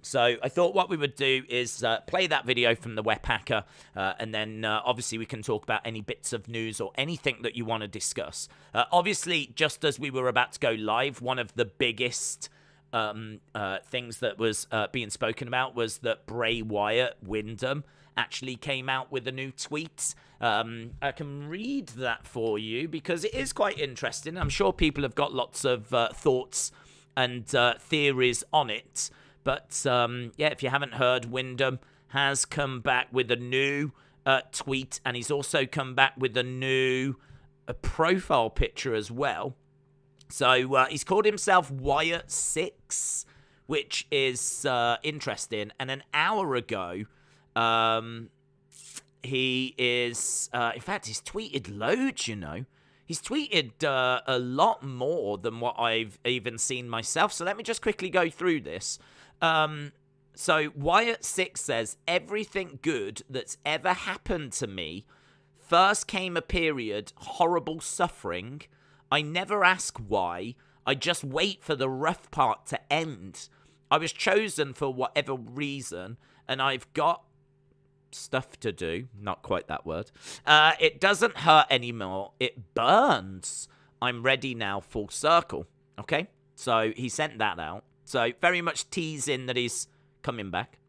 Speaker 1: So I thought what we would do is play that video from the web hacker, and then obviously we can talk about any bits of news or anything that you want to discuss. Obviously, just as we were about to go live, one of the biggest things that was being spoken about was that Bray Wyatt Wyndham actually came out with a new tweet. I can read that for you because it is quite interesting. I'm sure people have got lots of thoughts and theories on it. But yeah, if you haven't heard, Wyndham has come back with a new tweet, and he's also come back with a new profile picture as well. So he's called himself Wyatt6, which is interesting. And an hour ago, he is... in fact, he's tweeted loads, you know. He's tweeted a lot more than what I've even seen myself. So let me just quickly go through this. So Wyatt6 says, everything good that's ever happened to me. First came a period, horrible suffering. I never ask why. I just wait for the rough part to end. I was chosen for whatever reason, and I've got stuff to do. Not quite that word. It doesn't hurt anymore. It burns. I'm ready now, full circle. Okay? So he sent that out. So very much teasing that he's coming back.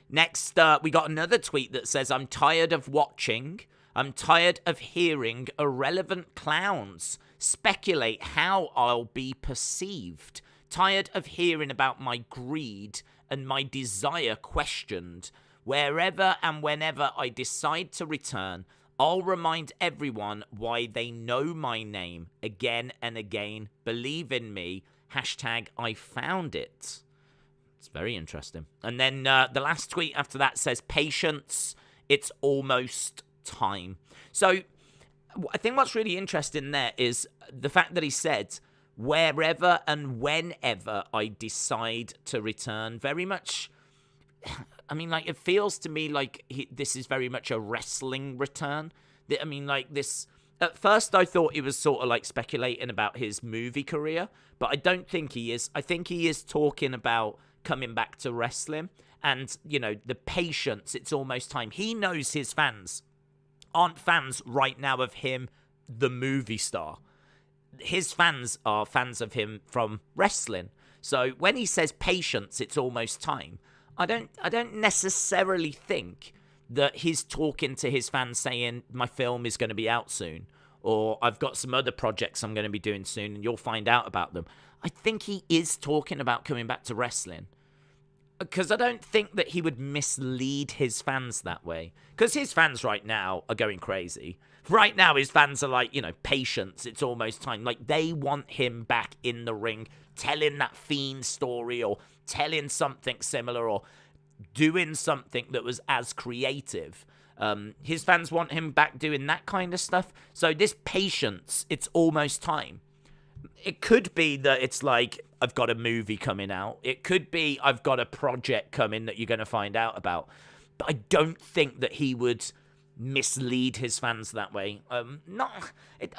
Speaker 1: Next, we got another tweet that says, I'm tired of watching. I'm tired of hearing irrelevant clowns speculate how I'll be perceived. Tired of hearing about my greed and my desire questioned. Wherever and whenever I decide to return, I'll remind everyone why they know my name again and again. Believe in me. Hashtag I found it. It's very interesting. And then the last tweet after that says, patience, it's almost time. So I think what's really interesting there is the fact that he said, wherever and whenever I decide to return. Very much, I mean, like, it feels to me like this is very much a wrestling return. I mean, like, this, at first I thought he was sort of like speculating about his movie career, but I don't think he is. I think he is talking about coming back to wrestling and, you know, the patience, it's almost time. He knows his fans aren't fans right now of him, the movie star. His fans are fans of him from wrestling. So when he says patience, it's almost time, I don't necessarily think that he's talking to his fans saying my film is going to be out soon, or I've got some other projects I'm going to be doing soon and you'll find out about them. I think he is talking about coming back to wrestling, because I don't think that he would mislead his fans that way, because his fans right now are going crazy. Right now his fans are like, you know, patience, it's almost time. Like, they want him back in the ring, telling that Fiend story, or telling something similar, or doing something that was as creative. His fans want him back doing that kind of stuff. So this patience, it's almost time. It could be that it's like, I've got a movie coming out. It could be I've got a project coming that you're going to find out about. But I don't think that he would mislead his fans that way. I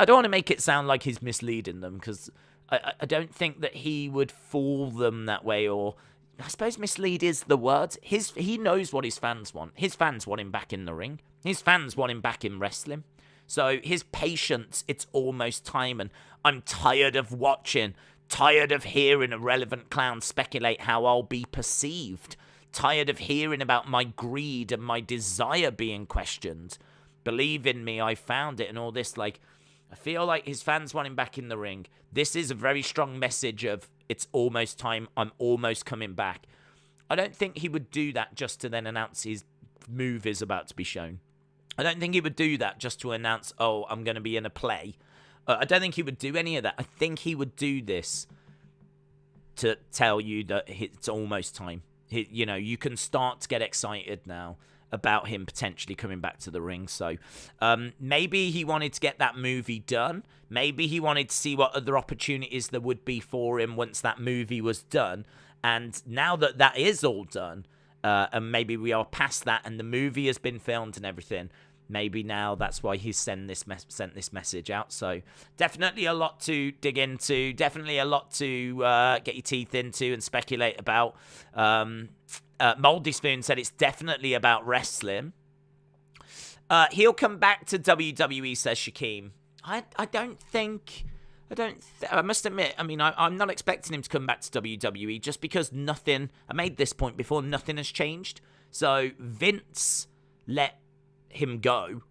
Speaker 1: don't want to make it sound like he's misleading them, because I don't think that he would fool them that way, or I suppose mislead is the word. He knows what his fans want. His fans want him back in the ring. His fans want him back in wrestling. So his patience, it's almost time, and I'm tired of watching, tired of hearing irrelevant clowns speculate how I'll be perceived, tired of hearing about my greed and my desire being questioned. Believe in me, I found it, and all this. Like, I feel like his fans want him back in the ring. This is a very strong message of, it's almost time, I'm almost coming back. I don't think he would do that just to then announce his move is about to be shown. I don't think he would do that just to announce, oh, I'm going to be in a play. I don't think he would do any of that. I think he would do this to tell you that it's almost time. You know, you can start to get excited now about him potentially coming back to the ring. So maybe he wanted to get that movie done. Maybe he wanted to see what other opportunities there would be for him once that movie was done. And now that that is all done, and maybe we are past that and the movie has been filmed and everything, maybe now that's why he's sent this message out. So definitely a lot to dig into, definitely a lot to get your teeth into and speculate about. Moldy Spoon said it's definitely about wrestling. He'll come back to WWE, says Shaquem. I must admit, I mean, I'm not expecting him to come back to WWE just because nothing, I made this point before, nothing has changed. So Vince let him go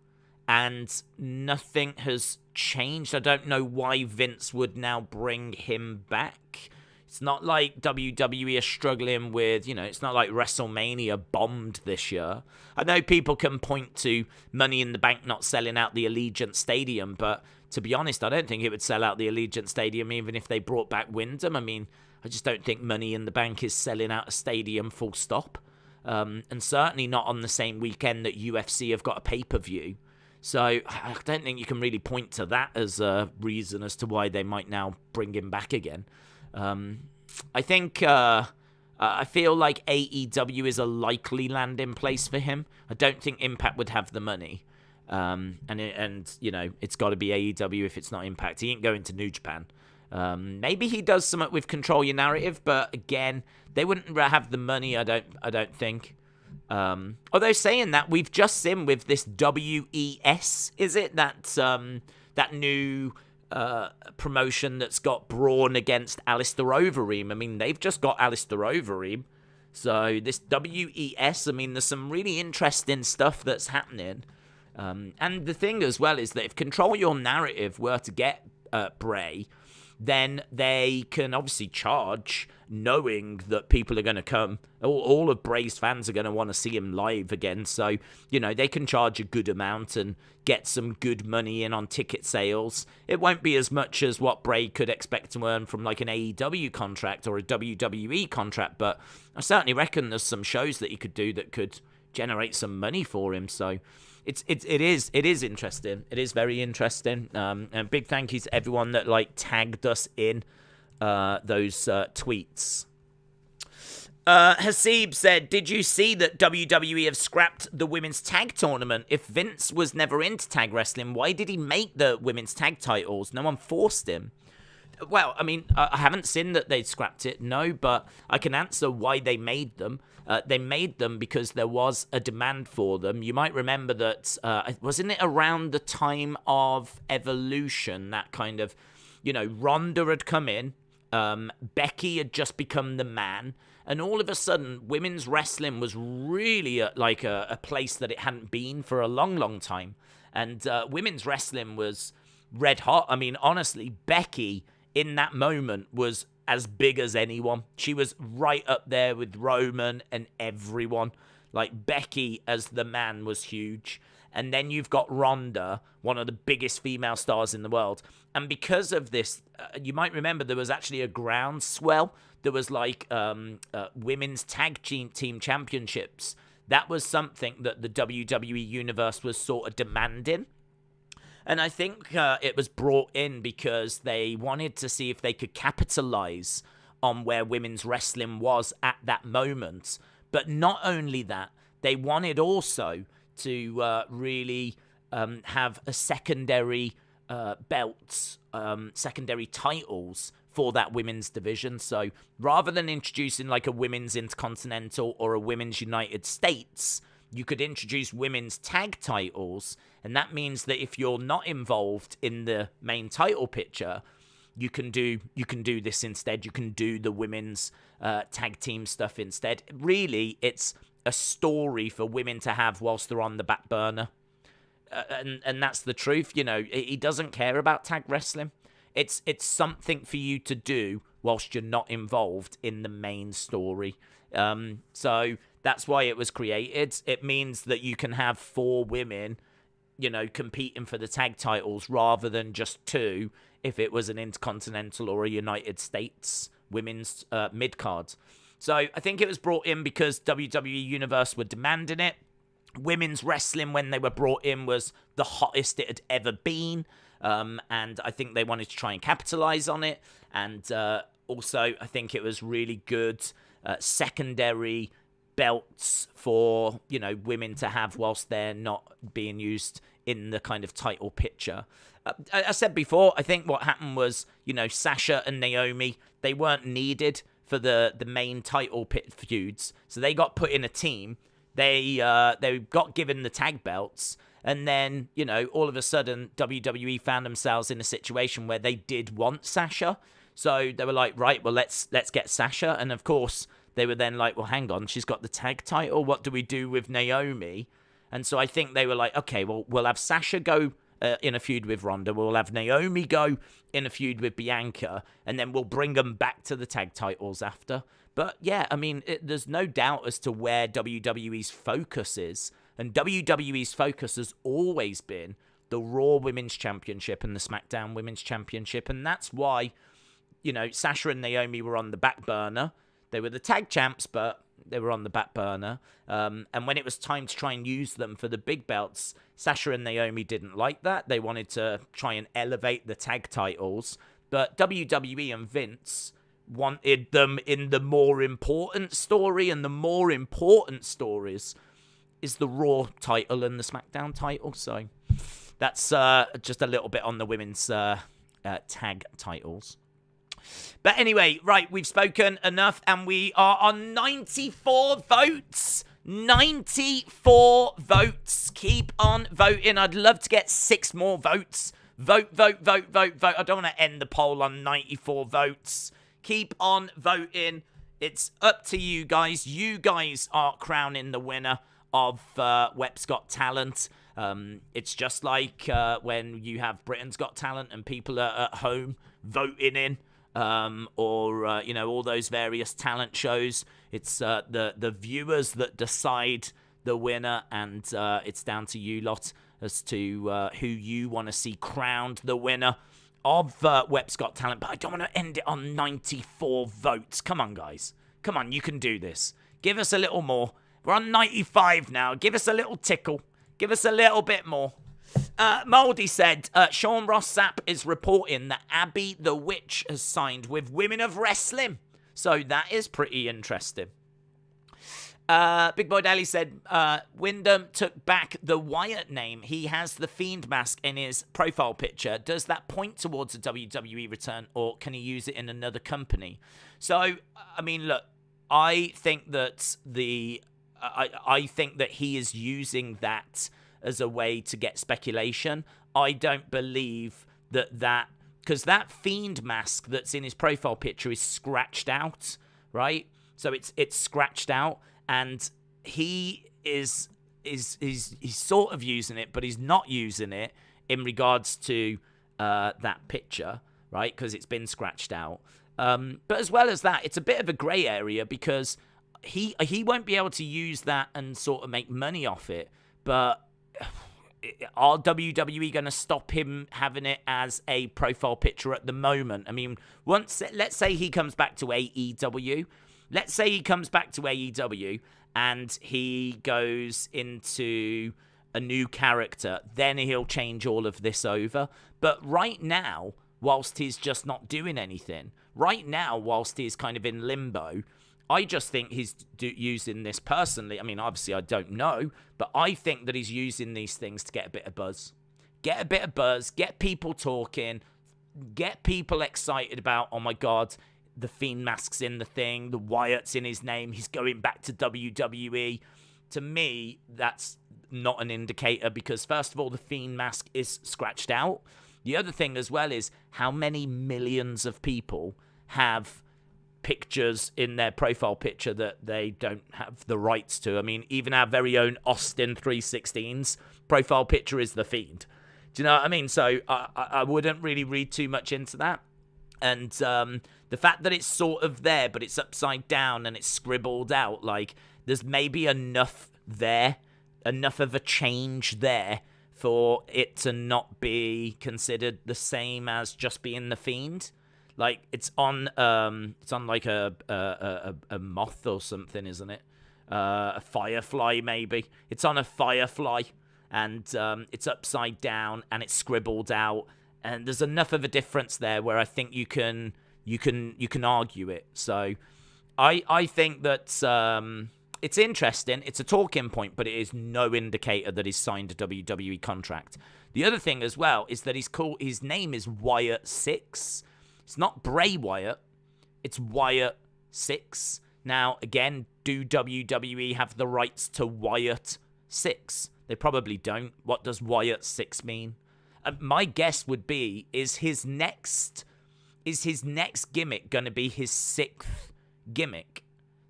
Speaker 1: and nothing has changed. I don't know why Vince would now bring him back. It's not like WWE are struggling with, you know, it's not like WrestleMania bombed this year. I know people can point to Money in the Bank not selling out the Allegiant Stadium, but to be honest, I don't think it would sell out the Allegiant Stadium even if they brought back Wyndham. I mean, I just don't think Money in the Bank is selling out a stadium full stop. And certainly not on the same weekend that UFC have got a pay-per-view. So I don't think you can really point to that as a reason as to why they might now bring him back again. I think I feel like AEW is a likely landing place for him. I don't think Impact would have the money. And you know, it's got to be AEW if it's not Impact. He ain't going to New Japan. Maybe he does something with Control Your Narrative, but again, they wouldn't have the money, I don't think. Although saying that, we've just seen with this WES, is it? That new promotion that's got Braun against Alistair Overeem. I mean, they've just got Alistair Overeem. So this WES, I mean, there's some really interesting stuff that's happening. And the thing as well is that if Control Your Narrative were to get Bray, then they can obviously charge, knowing that people are going to come. All of Bray's fans are going to want to see him live again. So, they can charge a good amount and get some good money in on ticket sales. It won't be as much as what Bray could expect to earn from like an AEW contract or a WWE contract, but I certainly reckon there's some shows that he could do that could generate some money for him. So it is interesting. It is very interesting. And big thank you to everyone that tagged us in those tweets. Hasib said, did you see that WWE have scrapped the women's tag tournament? If Vince was never into tag wrestling, why did he make the women's tag titles? No one forced him. Well, I mean, I haven't seen that they'd scrapped it, no, but I can answer why they made them. They made them because there was a demand for them. You might remember that, wasn't it around the time of Evolution, that kind of, Ronda had come in, Becky had just become the man, and all of a sudden, women's wrestling was really a place that it hadn't been for a long, long time. And women's wrestling was red hot. I mean, honestly, Becky in that moment was as big as anyone. She was right up there with Roman and everyone. Becky as the man was huge. And then you've got Ronda, one of the biggest female stars in the world. And because of this, you might remember there was actually a groundswell. There was women's tag team championships. That was something that the WWE universe was sort of demanding. And I think it was brought in because they wanted to see if they could capitalize on where women's wrestling was at that moment. But not only that, they wanted also to really have a secondary belts, secondary titles for that women's division. So rather than introducing a women's Intercontinental or a women's United States, you could introduce women's tag titles, and that means that if you're not involved in the main title picture, you can do this instead. You can do the women's tag team stuff instead. Really, it's a story for women to have whilst they're on the back burner. And that's the truth. He doesn't care about tag wrestling. It's something for you to do whilst you're not involved in the main story. So that's why it was created. It means that you can have 4 women, competing for the tag titles rather than just 2 if it was an Intercontinental or a United States women's mid-card. So I think it was brought in because WWE Universe were demanding it. Women's wrestling, when they were brought in, was the hottest it had ever been. And I think they wanted to try and capitalize on it. And also, I think it was really good secondary belts for, women to have whilst they're not being used in the kind of title picture. I said before, I think what happened was, Sasha and Naomi, they weren't needed for the main title feuds. So they got put in a team. They got given the tag belts. And then, all of a sudden, WWE found themselves in a situation where they did want Sasha. So they were like, right, well, let's get Sasha. And of course, they were then like, well, hang on, she's got the tag title. What do we do with Naomi? And so I think they were like, okay, well, we'll have Sasha go in a feud with Ronda. We'll have Naomi go in a feud with Bianca. And then we'll bring them back to the tag titles after. But yeah, I mean, there's no doubt as to where WWE's focus is. And WWE's focus has always been the Raw Women's Championship and the SmackDown Women's Championship. And that's why, Sasha and Naomi were on the back burner. They were the tag champs, but they were on the back burner. And when it was time to try and use them for the big belts, Sasha and Naomi didn't like that. They wanted to try and elevate the tag titles. But WWE and Vince wanted them in the more important story. And the more important stories is the Raw title and the SmackDown title. So that's just a little bit on the women's tag titles. But anyway, right, we've spoken enough, and we are on 94 votes. 94 votes. Keep on voting. I'd love to get 6 more votes. Vote. I don't want to end the poll on 94 votes. Keep on voting. It's up to you guys. You guys are crowning the winner of WEPs Got Talent. It's just like when you have Britain's Got Talent and people are at home voting in, or all those various talent shows. It's the viewers that decide the winner, and it's down to you lot as to who you want to see crowned the winner of WEPs Got Talent. But I don't want to end it on 94 votes. Come on, guys. Come on, you can do this. Give us a little more. We're on 95 now. Give us a little tickle. Give us a little bit more. Moldy said, Sean Ross Sapp is reporting that Abby the Witch has signed with Women of Wrestling. So that is pretty interesting. Big Boy Daly said, Wyndham took back the Wyatt name. He has the Fiend mask in his profile picture. Does that point towards a WWE return, or can he use it in another company? So, I mean, look, I think that I think that he is using that as a way to get speculation. I don't believe that because that Fiend mask that's in his profile picture is scratched out, right? So it's scratched out, and he's sort of using it, but he's not using it in regards to that picture, right? Because it's been scratched out. But as well as that, it's a bit of a grey area because he won't be able to use that and sort of make money off it. But are WWE going to stop him having it as a profile picture at the moment? I mean, let's say he comes back to AEW. Let's say he comes back to AEW and he goes into a new character. Then he'll change all of this over. But right now, whilst he's just not doing anything, right now, whilst he's kind of in limbo, I just think he's using this personally. I mean, obviously, I don't know, but I think that he's using these things to get a bit of buzz. Get a bit of buzz, get people talking, get people excited about, oh my God, the Fiend mask's in the thing, the Wyatt's in his name, he's going back to WWE. To me, that's not an indicator because, first of all, the Fiend mask is scratched out. The other thing as well is how many millions of people have pictures in their profile picture that they don't have the rights to. I mean, even our very own Austin 316's profile picture is the Fiend. Do you know what I mean? So I wouldn't really read too much into that. And the fact that it's sort of there, but it's upside down and it's scribbled out, like there's maybe enough there, enough of a change there for it to not be considered the same as just being the Fiend. Like it's on like a moth or something, isn't it? A firefly maybe. It's on a firefly, and it's upside down and it's scribbled out, and there's enough of a difference there where I think you can argue it. So I think that it's interesting. It's a talking point, but it is no indicator that he's signed a WWE contract. The other thing as well is that his name is Wyatt 6. It's not Bray Wyatt. It's Wyatt 6. Now, again, do WWE have the rights to Wyatt 6? They probably don't. What does Wyatt 6 mean? My guess would be, is his next gimmick going to be his 6th gimmick?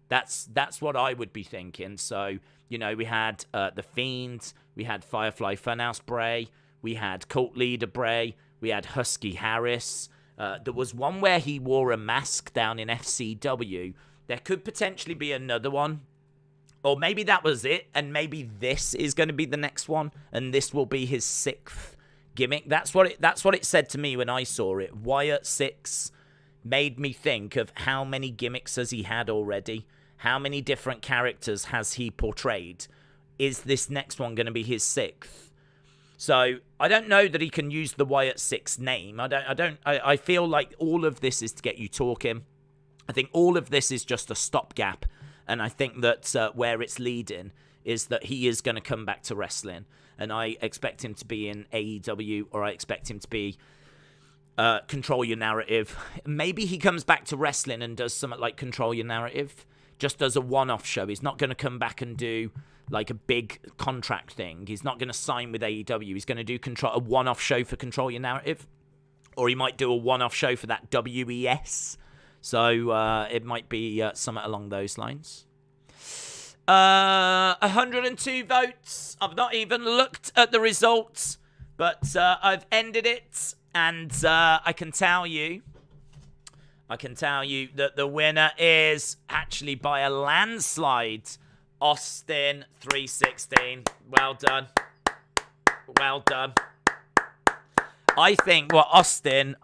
Speaker 1: That's what I would be thinking. So, we had The Fiend, we had Firefly Funhouse Bray, we had Cult Leader Bray, we had Husky Harris. There was one where he wore a mask down in FCW. There could potentially be another one. Or maybe that was it, and maybe this is going to be the next one, and this will be his 6th gimmick. That's what it said to me when I saw it. Wyatt 6 made me think of how many gimmicks has he had already? How many different characters has he portrayed? Is this next one going to be his 6th? So I don't know that he can use the Wyatt 6 name. I feel like all of this is to get you talking. I think all of this is just a stopgap. And I think that where it's leading is that he is going to come back to wrestling. And I expect him to be in AEW, or I expect him to be Control Your Narrative. Maybe he comes back to wrestling and does something like Control Your Narrative. Just does a one-off show. He's not going to come back and do like a big contract thing. He's not going to sign with AEW. He's going to do a one-off show for Control Your Narrative. Or he might do a one-off show for that WES. So it might be something along those lines. 102 votes. I've not even looked at the results, but I've ended it, and I can tell you that the winner is actually by a landslide, Austin 316. Well done. Well done. I think what Austin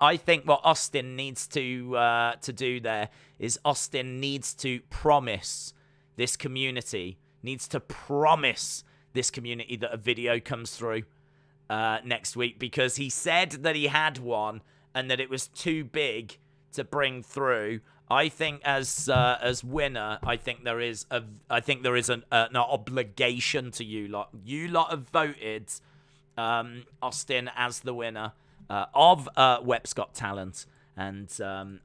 Speaker 1: needs to do there is Austin needs to promise this community, that a video comes through next week, because he said that he had one and that it was too big to bring through. I think as winner, I think there is an obligation to you lot. You lot have voted Austin as the winner of WEPs Got Talent, and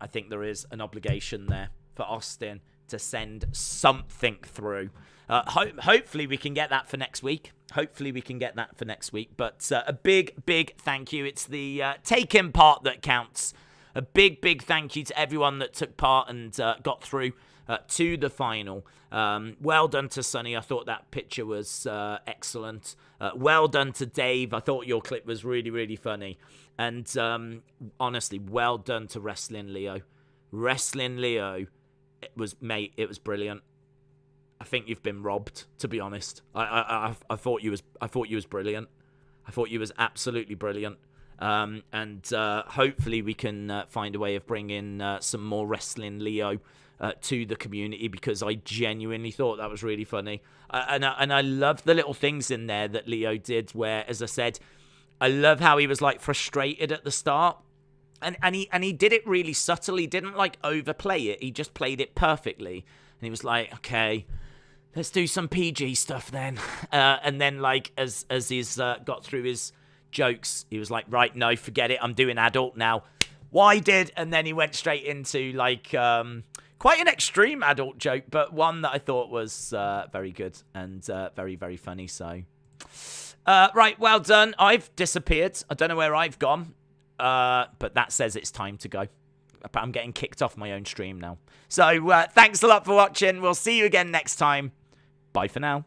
Speaker 1: I think there is an obligation there for Austin to send something through. Hopefully we can get that for next week. But a big thank you. It's the taking part that counts. A big thank you to everyone that took part and got through to the final. Well done to Sonny. I thought that picture was excellent. Well done to Dave. I thought your clip was really funny. And honestly, well done to Wrestling Leo. It was brilliant. I think you've been robbed, to be honest. I thought you was brilliant. I thought you was absolutely brilliant. And hopefully we can find a way of bringing some more Wrestling Leo to the community, because I genuinely thought that was really funny. And I love the little things in there that Leo did, where, as I said, I love how he was like frustrated at the start. And he did it really subtly. He didn't like overplay it. He just played it perfectly. And he was like, okay, let's do some PG stuff then. And then like as he's got through his jokes, he was like, right, no, forget it. I'm doing adult now. Why did? And then he went straight into like quite an extreme adult joke, but one that I thought was very good and very funny. So right, well done. I've disappeared. I don't know where I've gone. But that says it's time to go. I'm getting kicked off my own stream now. So thanks a lot for watching. We'll see you again next time. Bye for now.